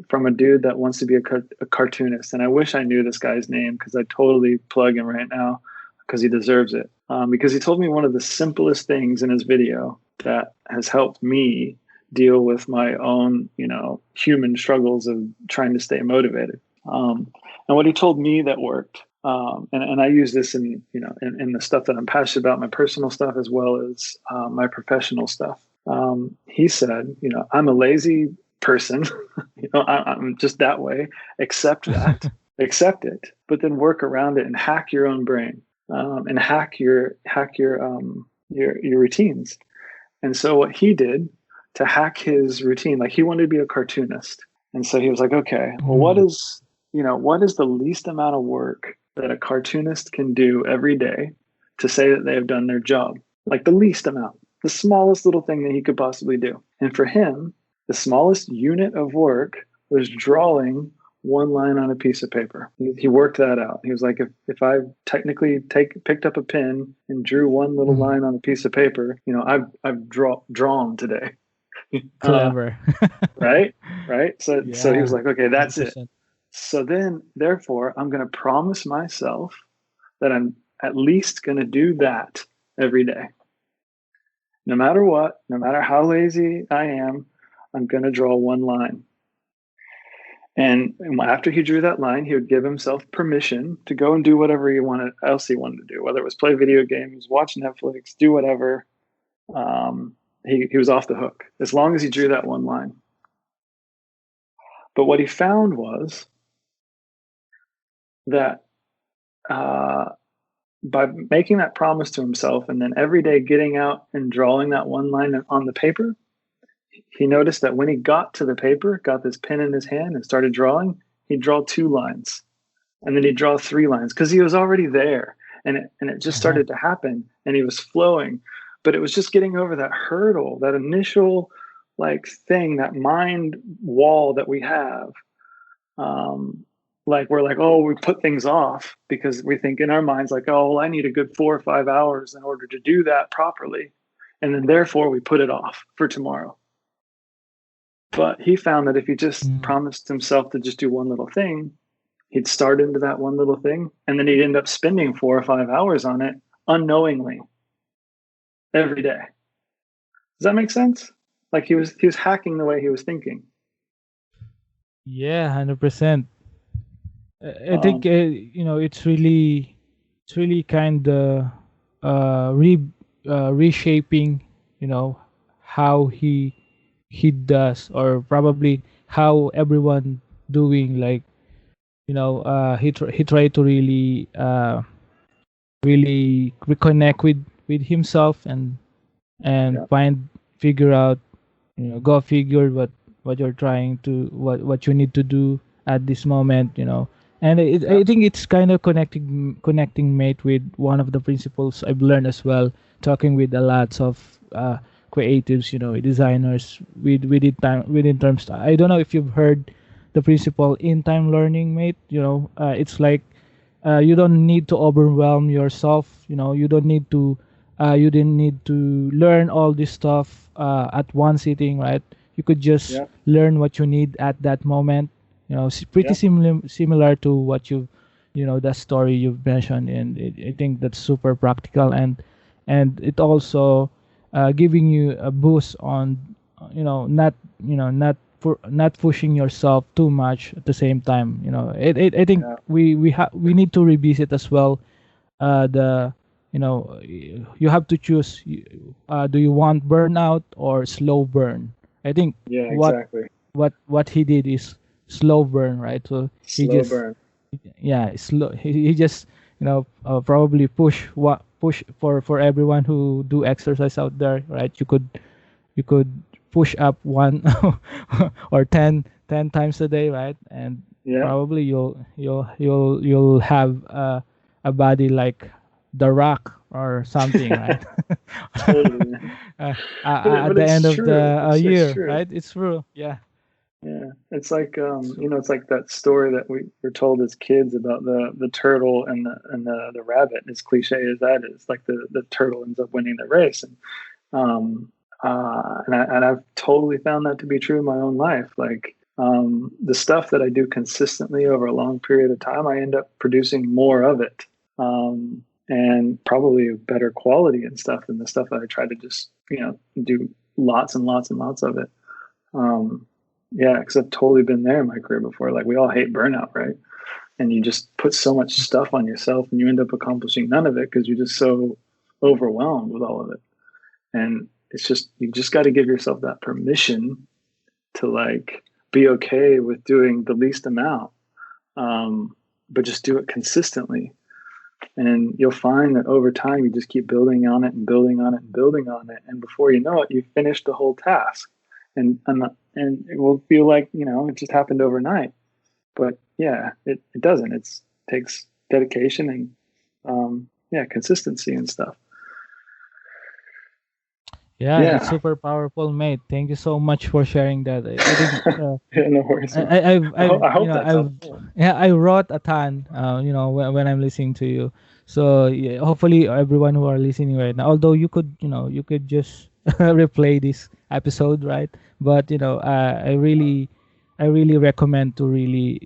from a dude that wants to be a cartoonist. And I wish I knew this guy's name, because I totally plug him right now, because he deserves it. Because he told me one of the simplest things in his video that has helped me deal with my own, human struggles of trying to stay motivated. And what he told me that worked, and I use this in the stuff that I'm passionate about, my personal stuff as well as my professional stuff. He said, I'm a lazy person. I'm just that way. Accept that, accept it, but then work around it and hack your own brain, and hack your routines. And so what he did to hack his routine, like, he wanted to be a cartoonist, and so he was like, okay, well, what is the least amount of work that a cartoonist can do every day to say that they have done their job? Like, the least amount, the smallest little thing that he could possibly do. And for him, the smallest unit of work was drawing one line on a piece of paper. He worked that out. He was like, if I technically picked up a pen and drew one little line on a piece of paper, I've drawn today. Clever. Right. So he was like, okay, that's 100%. It. So then, therefore, I'm going to promise myself that I'm at least going to do that every day. No matter what, no matter how lazy I am, I'm going to draw one line. And after he drew that line, he would give himself permission to go and do whatever else he wanted to do, whether it was play video games, watch Netflix, do whatever. He was off the hook as long as he drew that one line. But what he found was that by making that promise to himself, and then every day getting out and drawing that one line on the paper, he noticed that when he got to the paper, got this pen in his hand and started drawing, he'd draw 2 lines, and then he'd draw 3 lines, because he was already there, and it just started to happen, and he was flowing. But it was just getting over that hurdle, that initial thing, that mind wall that we have. We're like, oh, we put things off because we think in our minds, like, oh, well, I need a good 4 or 5 hours in order to do that properly. And then therefore we put it off for tomorrow. But he found that if he just promised himself to just do one little thing, he'd start into that one little thing, and then he'd end up spending 4 or 5 hours on it unknowingly every day. Does that make sense? Like, he was hacking the way he was thinking. Yeah, 100%. I think it's really kind of reshaping how he does, or probably how everyone doing, he tried to really reconnect with himself and figure out, go figure what you're trying to, what you need to do at this moment, and I think it's kind of connecting mate with one of the principles I've learned as well, talking with a lot of creatives, designers, within terms. I don't know if you've heard the principle in time learning, mate. It's like you don't need to overwhelm yourself. You don't need to You didn't need to learn all this stuff at one sitting, right? You could just Yeah. learn what you need at that moment. Pretty Yeah. similar to what the story you've mentioned, and I think that's super practical, and it also giving you a boost on, not not pushing yourself too much at the same time. I think Yeah. we need to revisit as well, the you have to choose, do you want burnout or slow burn. I think Yeah. what Exactly. what he did is slow burn, right? So he Slow just, burn. yeah, slow, he just, probably push for everyone who do exercise out there, right? You could push up one or 10 times a day, right? And Yeah. probably you'll have a body like the Rock or something, right? Totally, man. uh, But at the it's end of true. the It's year, true. right? It's true. Yeah. Yeah, it's like So, it's like that story that we were told as kids about the turtle and the rabbit. As cliche as that is, like the turtle ends up winning the race, um, and I've totally found that to be true in my own life. Like the stuff that I do consistently over a long period of time, I end up producing more of it, and probably better quality and stuff than the stuff that I try to just do lots and lots and lots of it. Um, yeah, because I've totally been there in my career before. Like we all hate burnout, right? And you just put so much stuff on yourself, and you end up accomplishing none of it because you're just so overwhelmed with all of it. And it's just you just got to give yourself that permission to like be okay with doing the least amount, but just do it consistently. And you'll find that over time you just keep building on it and building on it and building on it, and before you know it, you've finished the whole task. And it will feel like it just happened overnight, but yeah, it doesn't. It takes dedication and yeah, consistency and stuff. yeah, that's Yeah. super powerful, mate. Thank you so much for sharing that. I think Yeah, no worries, man. I I've hope that's helpful. yeah, I wrote a ton, when I'm listening to you. So yeah, hopefully everyone who are listening right now, although you could just replay this episode, right? But I really recommend to really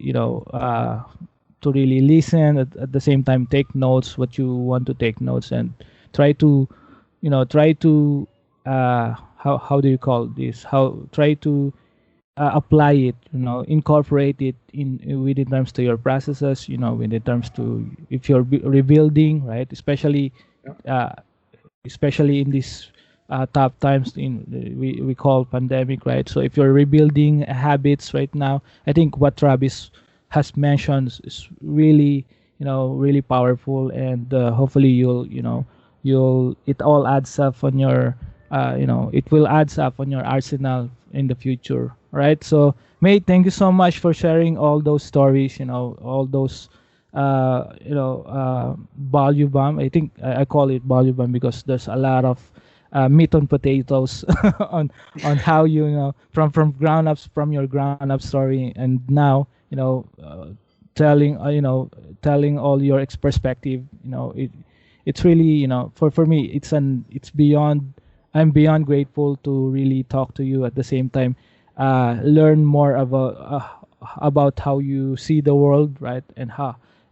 listen, at the same time take notes what you want to take notes, and try to try to how do you call this, how try to apply it, incorporate it within terms to your processes, within terms to, if you're rebuilding, right? Yeah. Uh, especially in these tough times, we call pandemic, right? So if you're rebuilding habits right now, I think what Travis has mentioned is really, really powerful, and hopefully you'll it all adds up on your, it will adds up on your arsenal in the future, right? So, mate, thank you so much for sharing all those stories, all those value bomb. I think I call it value bomb because there's a lot of meat on potatoes on how from ground ups, from your ground up story, and now telling telling all your perspective. It's really, for me, it's beyond, I'm beyond grateful to really talk to you, at the same time learn more about how you see the world, right?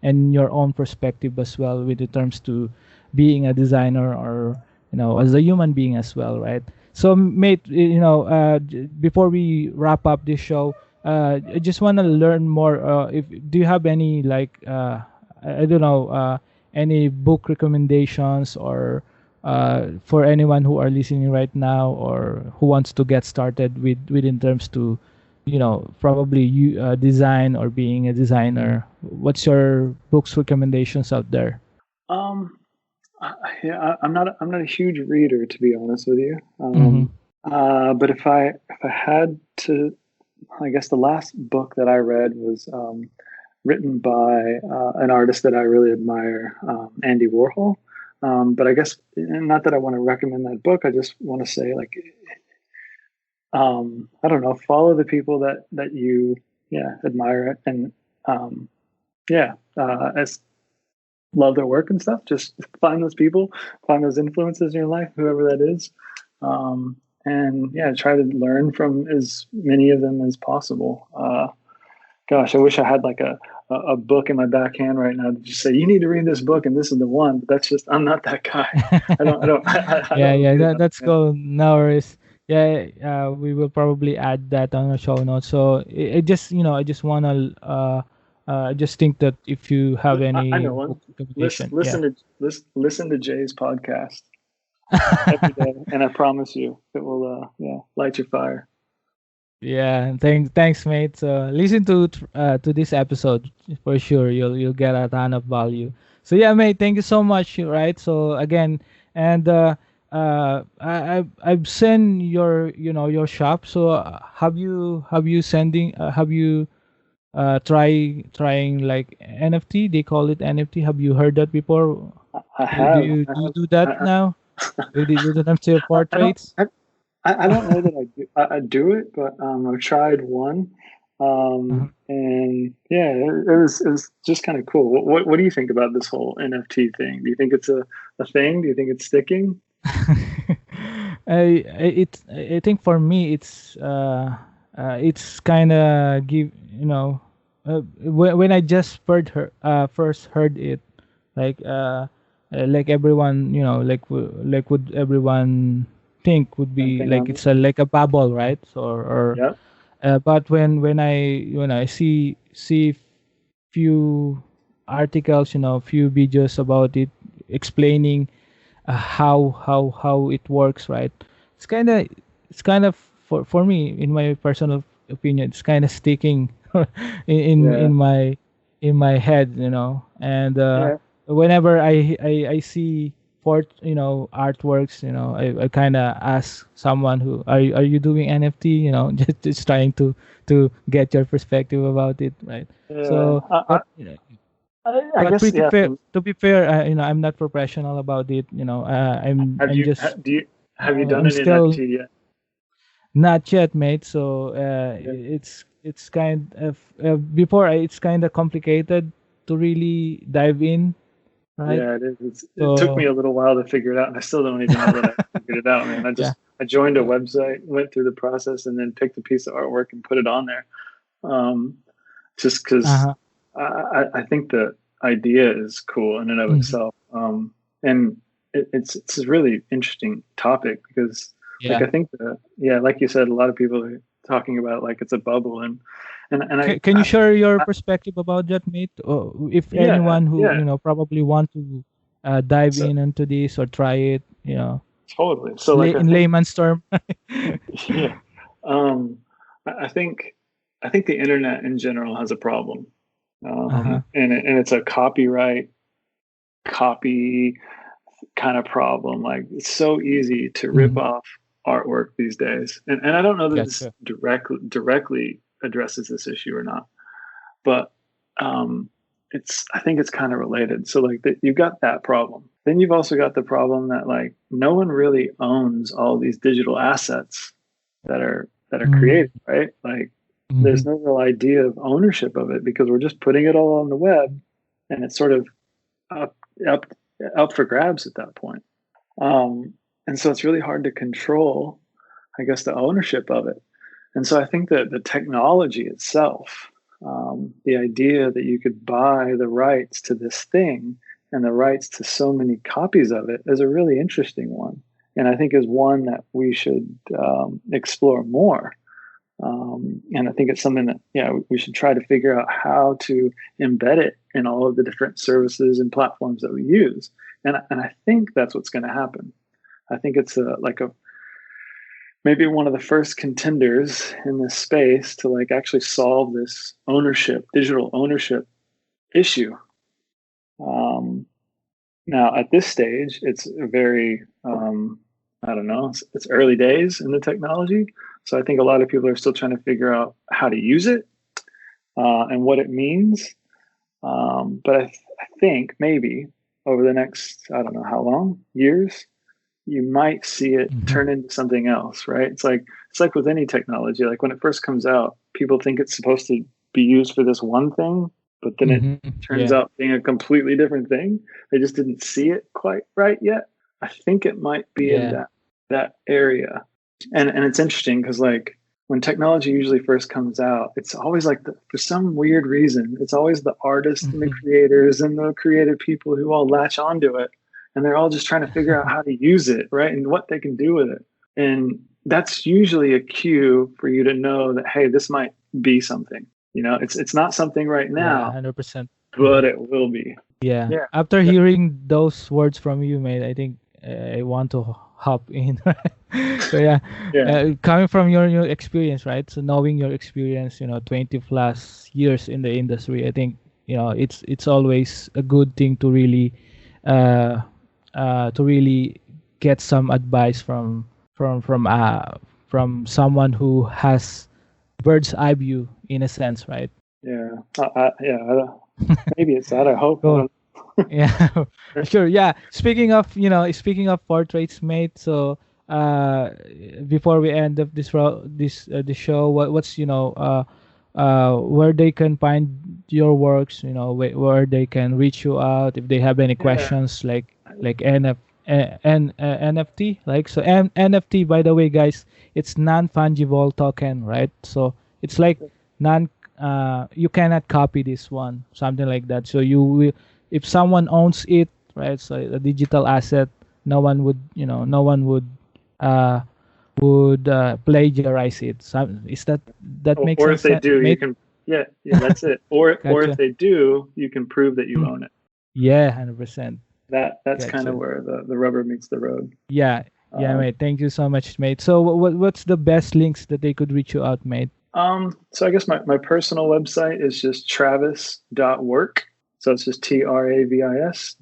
And your own perspective as well, with the terms to being a designer, or as a human being as well, right? So, mate, before we wrap up this show, I just want to learn more, if do you have any, like, I don't know, any book recommendations, or for anyone who are listening right now, or who wants to get started within terms to probably you design, or being a designer. What's your books recommendations out there? Um, yeah, I'm not a huge reader, to be honest with you. Mm-hmm. But if I had to, I guess the last book that I read was written by an artist that I really admire, Andy Warhol. But I guess, and not that I want to recommend that book. I just want to say, like, I don't know, follow the people that you, yeah, admire, and yeah, as love their work and stuff, just find those people, find those influences in your life, whoever that is. And yeah, try to learn from as many of them as possible. Gosh, I wish I had like a book in my backhand right now to just say, you need to read this book and this is the one. But that's just, I'm not that guy. I Yeah, don't yeah, do that. that's Yeah. cool. No worries. Yeah, we will probably add that on the show notes. So I just, I just wanna, I just think that if you have I any know book one. recommendation, yeah. Listen to Jay's podcast every day, and I promise you, it will, yeah, light your fire. Yeah, thanks, mate. So listen to this episode for sure. You'll get a ton of value. So yeah, mate. Thank you so much. Right. So again, and I've seen your your shop. So have you trying like NFT? They call it NFT. Have you heard that before? I Do have, you I do you have, do that I, now? Do you do them to your I don't, portraits? I don't know that I do it, but I've tried one, and yeah, it was just kind of cool. What do you think about this whole NFT thing? Do you think it's a thing? Do you think it's sticking? I think for me it's kind of give when I just first heard it like like everyone like would everyone think would Same be thing like on me. it's a like a bubble, right? So or Yeah, but when I see few articles, few videos about it explaining how it works, right? It's kind of for me, in my personal opinion, it's kind of sticking yeah, in my head, and yeah. whenever I see artworks, I kind of ask someone who are you doing NFT, just trying to get your perspective about it, right? Yeah. So but I but guess pretty yeah. fair. To be fair, I'm not professional about it. I'm just Do you have you done I'm an still NFT yet? not yet, mate. So Yeah, it's kind of before it's kind of complicated to really dive in, right? yeah, it is. It took me So a little while to figure it out, and I still don't even know that I figured it out, man. yeah, I joined a website, went through the process, and then picked a piece of artwork and put it on there. Um, just because uh-huh. I think the idea is cool in and of Mhm. itself. And it's a really interesting topic because, like, Yeah. I think that, yeah, like you said, a lot of people are talking about like it's a bubble, and Can you share your perspective about that, mate? Or if yeah, anyone who yeah. probably want to dive So in into this or try it, totally. So like, I in think, layman's term. yeah, um, I think the internet in general has a problem, Uh-huh. and it's a copy kind of problem. Like, it's so easy to rip Mhm. off artwork these days, and I don't know that this Gotcha. directly addresses this issue or not, but um, it's I think it's kind of related. So like you've got that problem. Then you've also got the problem that like no one really owns all these digital assets that are created, Mm-hmm. right? Like Mm-hmm. there's no real idea of ownership of it because we're just putting it all on the web, and it's sort of up up up for grabs at that point. And so it's really hard to control, I guess, the ownership of it. And so I think that the technology itself, the idea that you could buy the rights to this thing and the rights to so many copies of it is a really interesting one. And I think is one that we should explore more. And I think it's something that, yeah, we should try to figure out how to embed it in all of the different services and platforms that we use. And I think that's what's going to happen. I think it's like a maybe one of the first contenders in this space to like actually solve this digital ownership issue. Um, Now, at this stage, it's a very, I don't know, it's early days in the technology. So I think a lot of people are still trying to figure out how to use it and what it means. But I think maybe over the next, I don't know how long, years, you might see it Mm-hmm. turn into something else, right? It's like with any technology. Like when it first comes out, people think it's supposed to be used for this one thing, but then it turns out being a completely different thing. They just didn't see it quite right yet. I think it might be in that area. And it's interesting because like when technology usually first comes out, it's always like for some weird reason, it's always the artists and the creators and the creative people who all latch onto it. And they're all just trying to figure out how to use it, right? And what they can do with it. And that's usually a cue for you to know that, hey, this might be something. You know, it's not something right now, 100%. But it will be. Yeah. After hearing those words from you, mate, I think I want to hop in. So coming from your experience, right? So knowing your experience, 20 plus years in the industry, I think it's always a good thing to really get some advice from someone who has bird's eye view in a sense, right? Maybe it's that. I hope. Cool. Yeah, sure. Yeah. Speaking of portraits, mate. So, before we end up this show, what's where they can find your works? Where they can reach you out if they have any questions, like NFT. Like so, NFT. By the way, guys, it's non-fungible token, right? So it's like you cannot copy this one, something like that. So you will. If someone owns it, right? So a digital asset, no one would plagiarize it. So is that makes sense? Or if they do, you can. Yeah, that's it. Or if they do, you can prove that you own it. Yeah, 100%. That's kind of where the rubber meets the road. Yeah, mate. Thank you so much, mate. So what's the best links that they could reach you out, mate? So I guess my personal website is just travis.work. So it's just travis.work.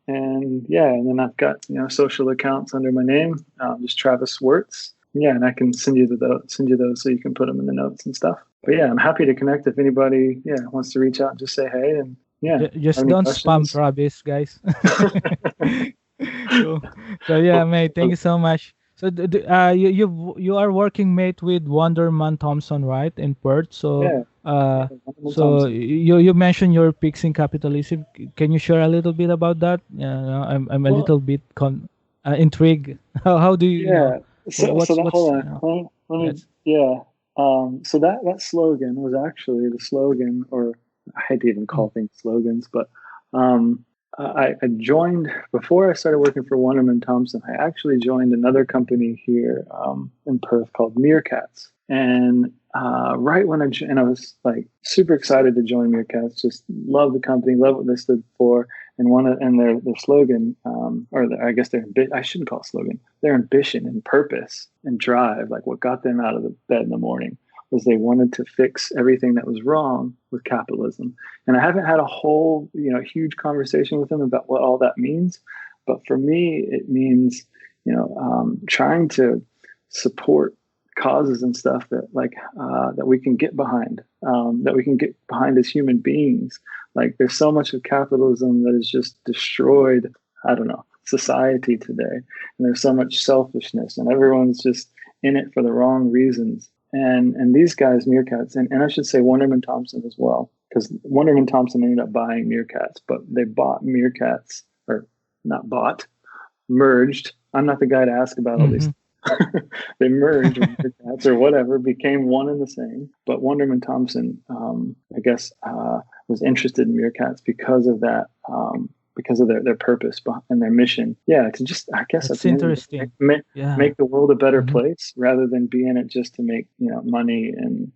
And then I've got social accounts under my name, just Travis Weertz. Yeah, and I can send you those so you can put them in the notes and stuff. But yeah, I'm happy to connect if anybody wants to reach out and just say hey and just don't spam Travis, guys. So yeah, mate, thank you so much. So you are working, mate, with Wonderman Thompson, right, in Perth? So so you mentioned you're fixing capitalism. Can you share a little bit about that? I'm a little bit intrigued. How do you? Hold on. So that slogan was actually the slogan, or I hate to even call things slogans, but I joined, before I started working for Wonderman Thompson, I actually joined another company here in Perth called Meerkats. And right when I was like super excited to join Meerkats, just love the company, love what they stood for, and their slogan, I guess I shouldn't call it slogan, their ambition and purpose and drive, like what got them out of the bed in the morning, was they wanted to fix everything that was wrong with capitalism. And I haven't had a whole, huge conversation with them about what all that means. But for me, it means, trying to support causes and stuff that that we can get behind, as human beings. Like there's so much of capitalism that has just destroyed, society today. And there's so much selfishness and everyone's just in it for the wrong reasons. And these guys, Meerkats, and I should say Wonderman Thompson as well, because Wonderman Thompson ended up buying Meerkats, but they bought Meerkats, or not bought, merged. I'm not the guy to ask about all these. They merged with Meerkats or whatever, became one and the same. But Wonderman Thompson, I guess, was interested in Meerkats because of that. Because of their purpose and their mission. Yeah, to just, I guess that's interesting. Make the world a better place rather than be in it just to make, money and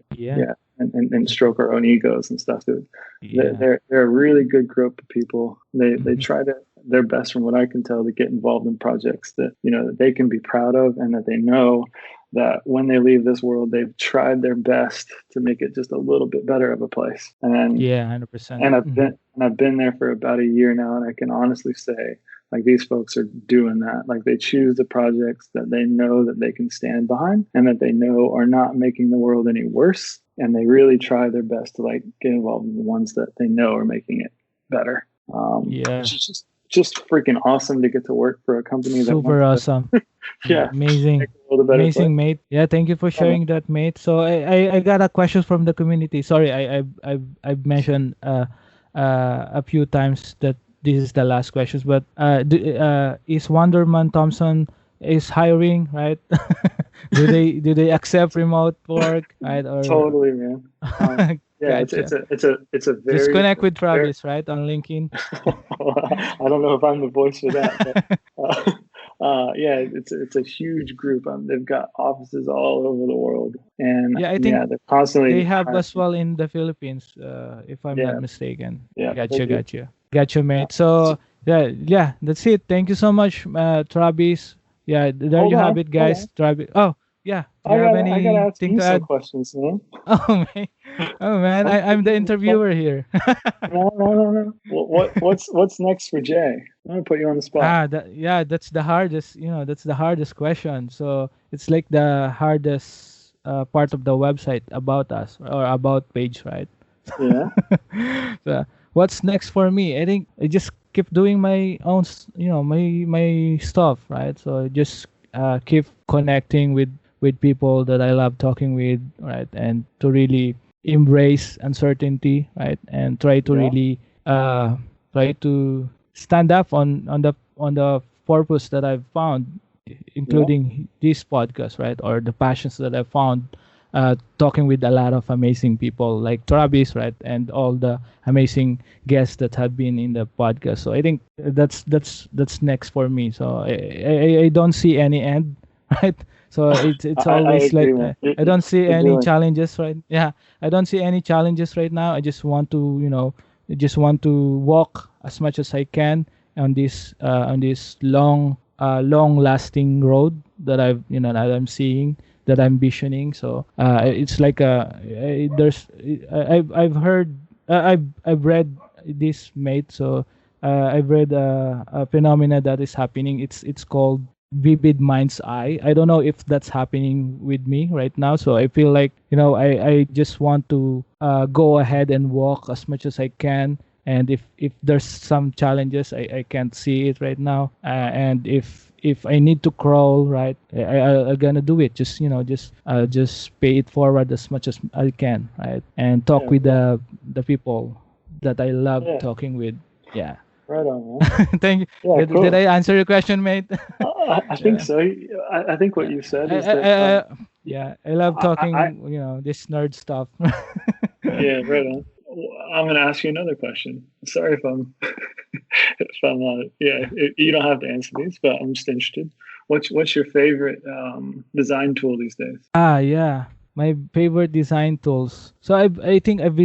and stroke our own egos and stuff. They're a really good group of people. They try their best, from what I can tell, to get involved in projects that, that they can be proud of, and that they know that when they leave this world, they've tried their best to make it just a little bit better of a place. And 100%. And I've been there for about a year now, and I can honestly say, like, these folks are doing that. Like, they choose the projects that they know that they can stand behind and that they know are not making the world any worse. And they really try their best to get involved in the ones that they know are making it better. It's just freaking awesome to get to work for a company that super awesome. Yeah, amazing. world a better Amazing, place. mate. Yeah, thank you for sharing that, mate. So I got a question from the community. Sorry, I've mentioned a few times that this is the last questions, but is Wonderman Thompson is hiring, right? Do they accept remote work, right? Or Totally, man. Yeah, gotcha. it's a Just very, connect with very Travis, right, on LinkedIn. I don't know if I'm the voice for that, but yeah, it's a huge group. They've got offices all over the world, and Yeah, I think yeah, they're constantly they have hiring. as well in the Philippines, if I'm not Yeah, mistaken. yeah, they Gotcha, do. gotcha, gotcha, Uh, mate. So yeah, yeah, that's it. Thank you so much, Travis. Yeah, there you have it, hold guys. on. Travis. Oh, yeah. Do you have I gotta ask anything you to some add? questions, man. Oh man, oh man, I'm I'm the putting you on the spot. interviewer here. No. What's next for Jay? I'm gonna put you on the spot. Yeah, that's the hardest. That's the hardest question. So it's like the hardest part of the website about us or about page, right? Yeah. So what's next for me? I think I just keep doing my own, my stuff, right? So I just keep connecting with people that I love talking with, right? And to really embrace uncertainty, right? And try to Yeah. really try to stand up on the purpose that I've found, Yeah. including this podcast, right? Or the passions that I found talking with a lot of amazing people like Travis, right, and all the amazing guests that have been in the podcast. So I think that's next for me. So I don't see any end, right? So it's I always agree, like man. I don't see You're any doing. challenges, right? Yeah, I don't see any challenges right now. I just want to walk as much as I can on this long lasting road that I'm seeing, that I'm visioning. So it's like there's I've heard I've read this, mate. So I've read a phenomena that is happening. It's called vivid mind's eye. I don't know if that's happening with me right now. So I feel like I just want to go ahead and walk as much as I can. And if there's some challenges, I can't see it right now. And if I need to crawl, right, I'm gonna do it. Just pay it forward as much as I can, right, and talk Yeah. with the people that I love Yeah. talking with. Yeah. Right on, man. Thank you. Yeah. Did Cool. I answer your question, mate? I think Yeah. so. I think what Yeah. you said I, is I, that I, I, yeah. I love I talking. This nerd stuff. yeah, right on. I'm gonna ask you another question. Sorry if I'm if I'm you don't have to answer these, but I'm just interested. What's your favorite design tool these days? Yeah. My favorite design tools. So I think I've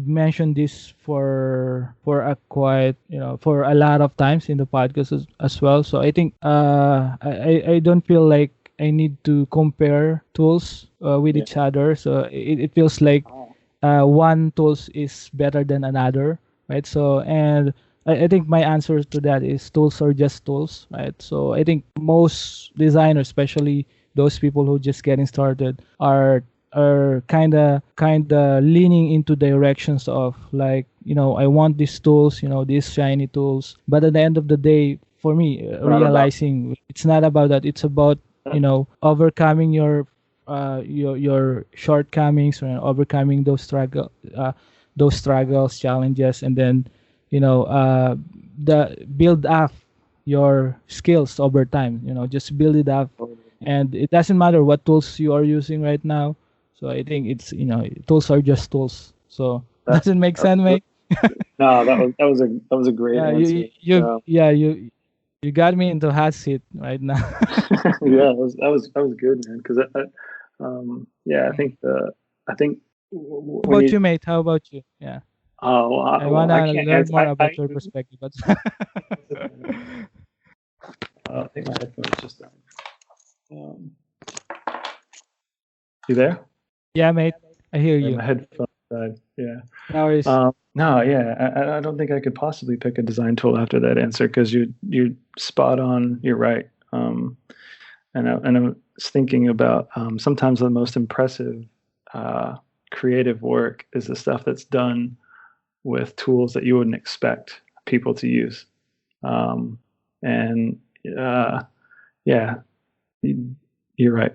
mentioned this for a quite for a lot of times in the podcast as well. So I think I don't feel like I need to compare tools with Yeah. each other. So it feels like Oh, one tools is better than another, right? So and I think my answer to that is tools are just tools, right? So I think most designers, especially those people who just getting started, are kind of leaning into directions of like I want these tools, these shiny tools. But at the end of the day, for me, not about realizing it's not about that. It's about that. overcoming your shortcomings, or overcoming those struggles, challenges, and then the build up your skills over time. Just build it up, and it doesn't matter what tools you are using right now. So I think it's tools are just tools. So That, does it make sense, that mate? no, that was a great Yeah, answer. you got me into hot seat right now. Yeah, that was good, man. Because yeah, I think How when about you you, mate? How about you? Yeah, I well, I wanna can't learn answer. more about your perspective. But I think my headphones just died. Um, you there? yeah, mate, I hear Yeah, my you. headphones died. Yeah. No worries. No, yeah, I don't think I could possibly pick a design tool after that answer because you're spot on. You're right. And I was thinking about sometimes the most impressive creative work is the stuff that's done with tools that you wouldn't expect people to use. And yeah, You're right.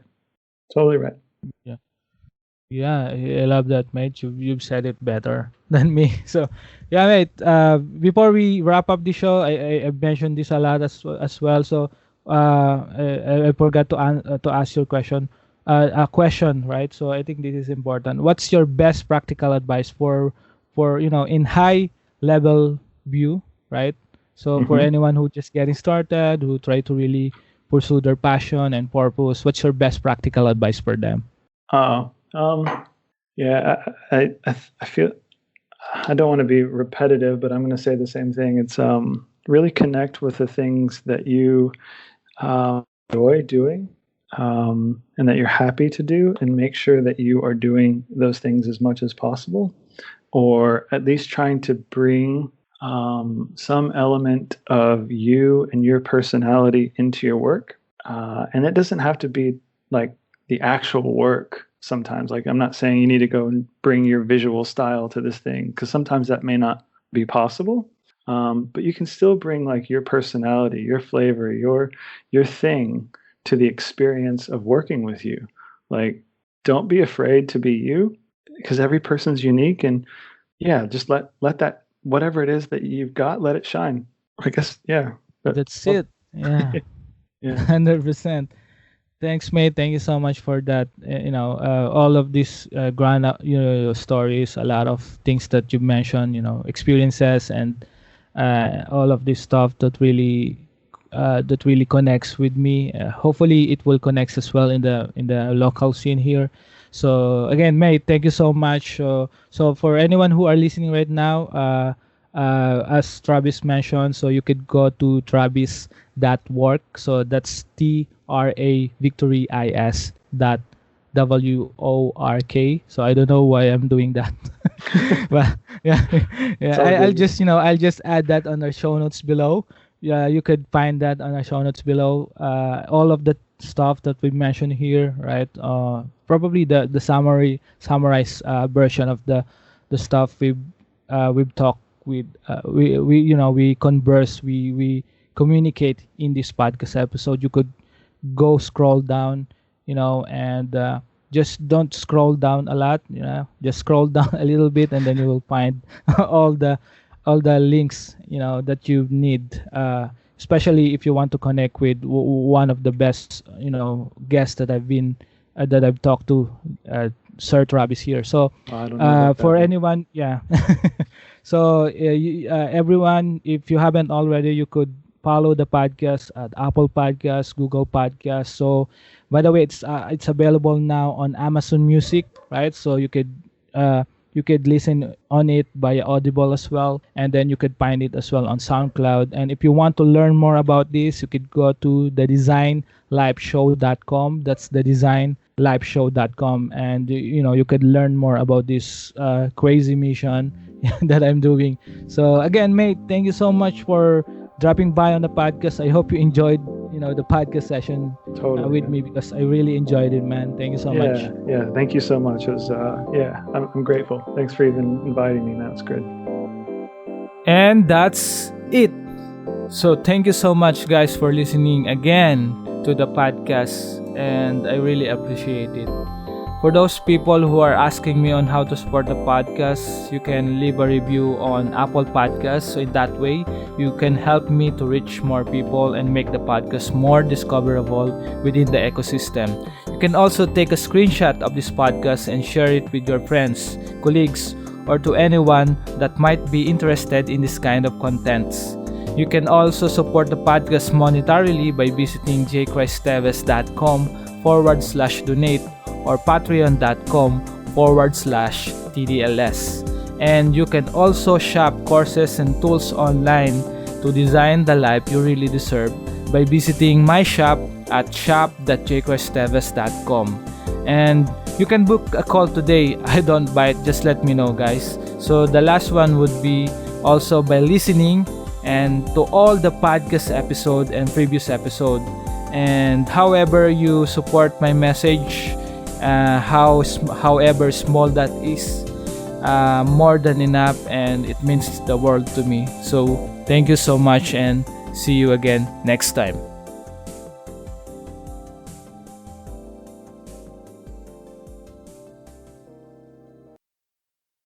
Totally right. Yeah. Yeah, I love that, mate. You've said it better than me. So, yeah, mate. Before we wrap up the show, I mentioned this a lot as well. So, I forgot to ask your question. A question, right? So I think this is important. What's your best practical advice for in high level view, right? So for Hmm. anyone who just getting started, who try to really pursue their passion and purpose, what's your best practical advice for them? Oh, yeah. I feel I don't want to be repetitive, but I'm going to say the same thing. It's really connect with the things that you enjoy doing, and that you're happy to do, and make sure that you are doing those things as much as possible, or at least trying to bring some element of you and your personality into your work. And it doesn't have to be like the actual work sometimes. Like, I'm not saying you need to go and bring your visual style to this thing, because sometimes that may not be possible. But you can still bring like your personality, your flavor, your thing to the experience of working with you. Like, don't be afraid to be you, because every person's unique. And yeah, just let that, whatever it is that you've got, let it shine. I guess, yeah. But That's it. Yeah, yeah. 100%. Thanks, mate. Thank you so much for that. All of these grand, stories, a lot of things that you mentioned, experiences, and all of this stuff that really connects with me. Hopefully, it will connect as well in the local scene here. So again, mate, thank you so much. So for anyone who are listening right now, as Travis mentioned, so you could go to Travis.work. So that's TRA dot WORK. So I don't know why I'm doing that, but yeah, It's yeah. all I'll good. just I'll just add that on our show notes below. Yeah, you could find that on our show notes below. All of the stuff that we mentioned here, right? Probably the summarized version of the stuff we've talked with. We converse, we communicate in this podcast episode. You could go scroll down, and just don't scroll down a lot, just scroll down a little bit, and then you will find all the links, that you need, especially if you want to connect with one of the best, guests that I've talked to, Sir Travis here. So I don't know about that, for but anyone, yeah. So everyone, if you haven't already, you could follow the podcast at Apple Podcasts, Google Podcasts. So, by the way, it's available now on Amazon Music, right? So you could listen on it via Audible as well, and then you could find it as well on SoundCloud. And if you want to learn more about this, you could go to thedesignliveshow.com. That's thedesignliveshow.com, and you could learn more about this crazy mission that I'm doing. So again, mate, thank you so much for dropping by on the podcast. I hope you enjoyed the podcast session totally, with man. me, because I really enjoyed it, man. Thank you so much. Yeah. Thank you so much. It was, yeah, I'm grateful. Thanks for even inviting me, man. It's good. And that's it. So thank you so much, guys, for listening again to the podcast, and I really appreciate it. For those people who are asking me on how to support the podcast, you can leave a review on Apple Podcasts. So in that way, you can help me to reach more people and make the podcast more discoverable within the ecosystem. You can also take a screenshot of this podcast and share it with your friends, colleagues, or to anyone that might be interested in this kind of contents. You can also support the podcast monetarily by visiting jchristteves.com/donate or patreon.com/TDLS. And you can also shop courses and tools online to design the life you really deserve by visiting my shop at shop.jchristteves.com. And you can book a call today. I don't bite, just let me know, guys. So the last one would be also by listening and to all the podcast episode and previous episode. And however you support my message, however small that is, more than enough, and it means the world to me. So thank you so much, and see you again next time.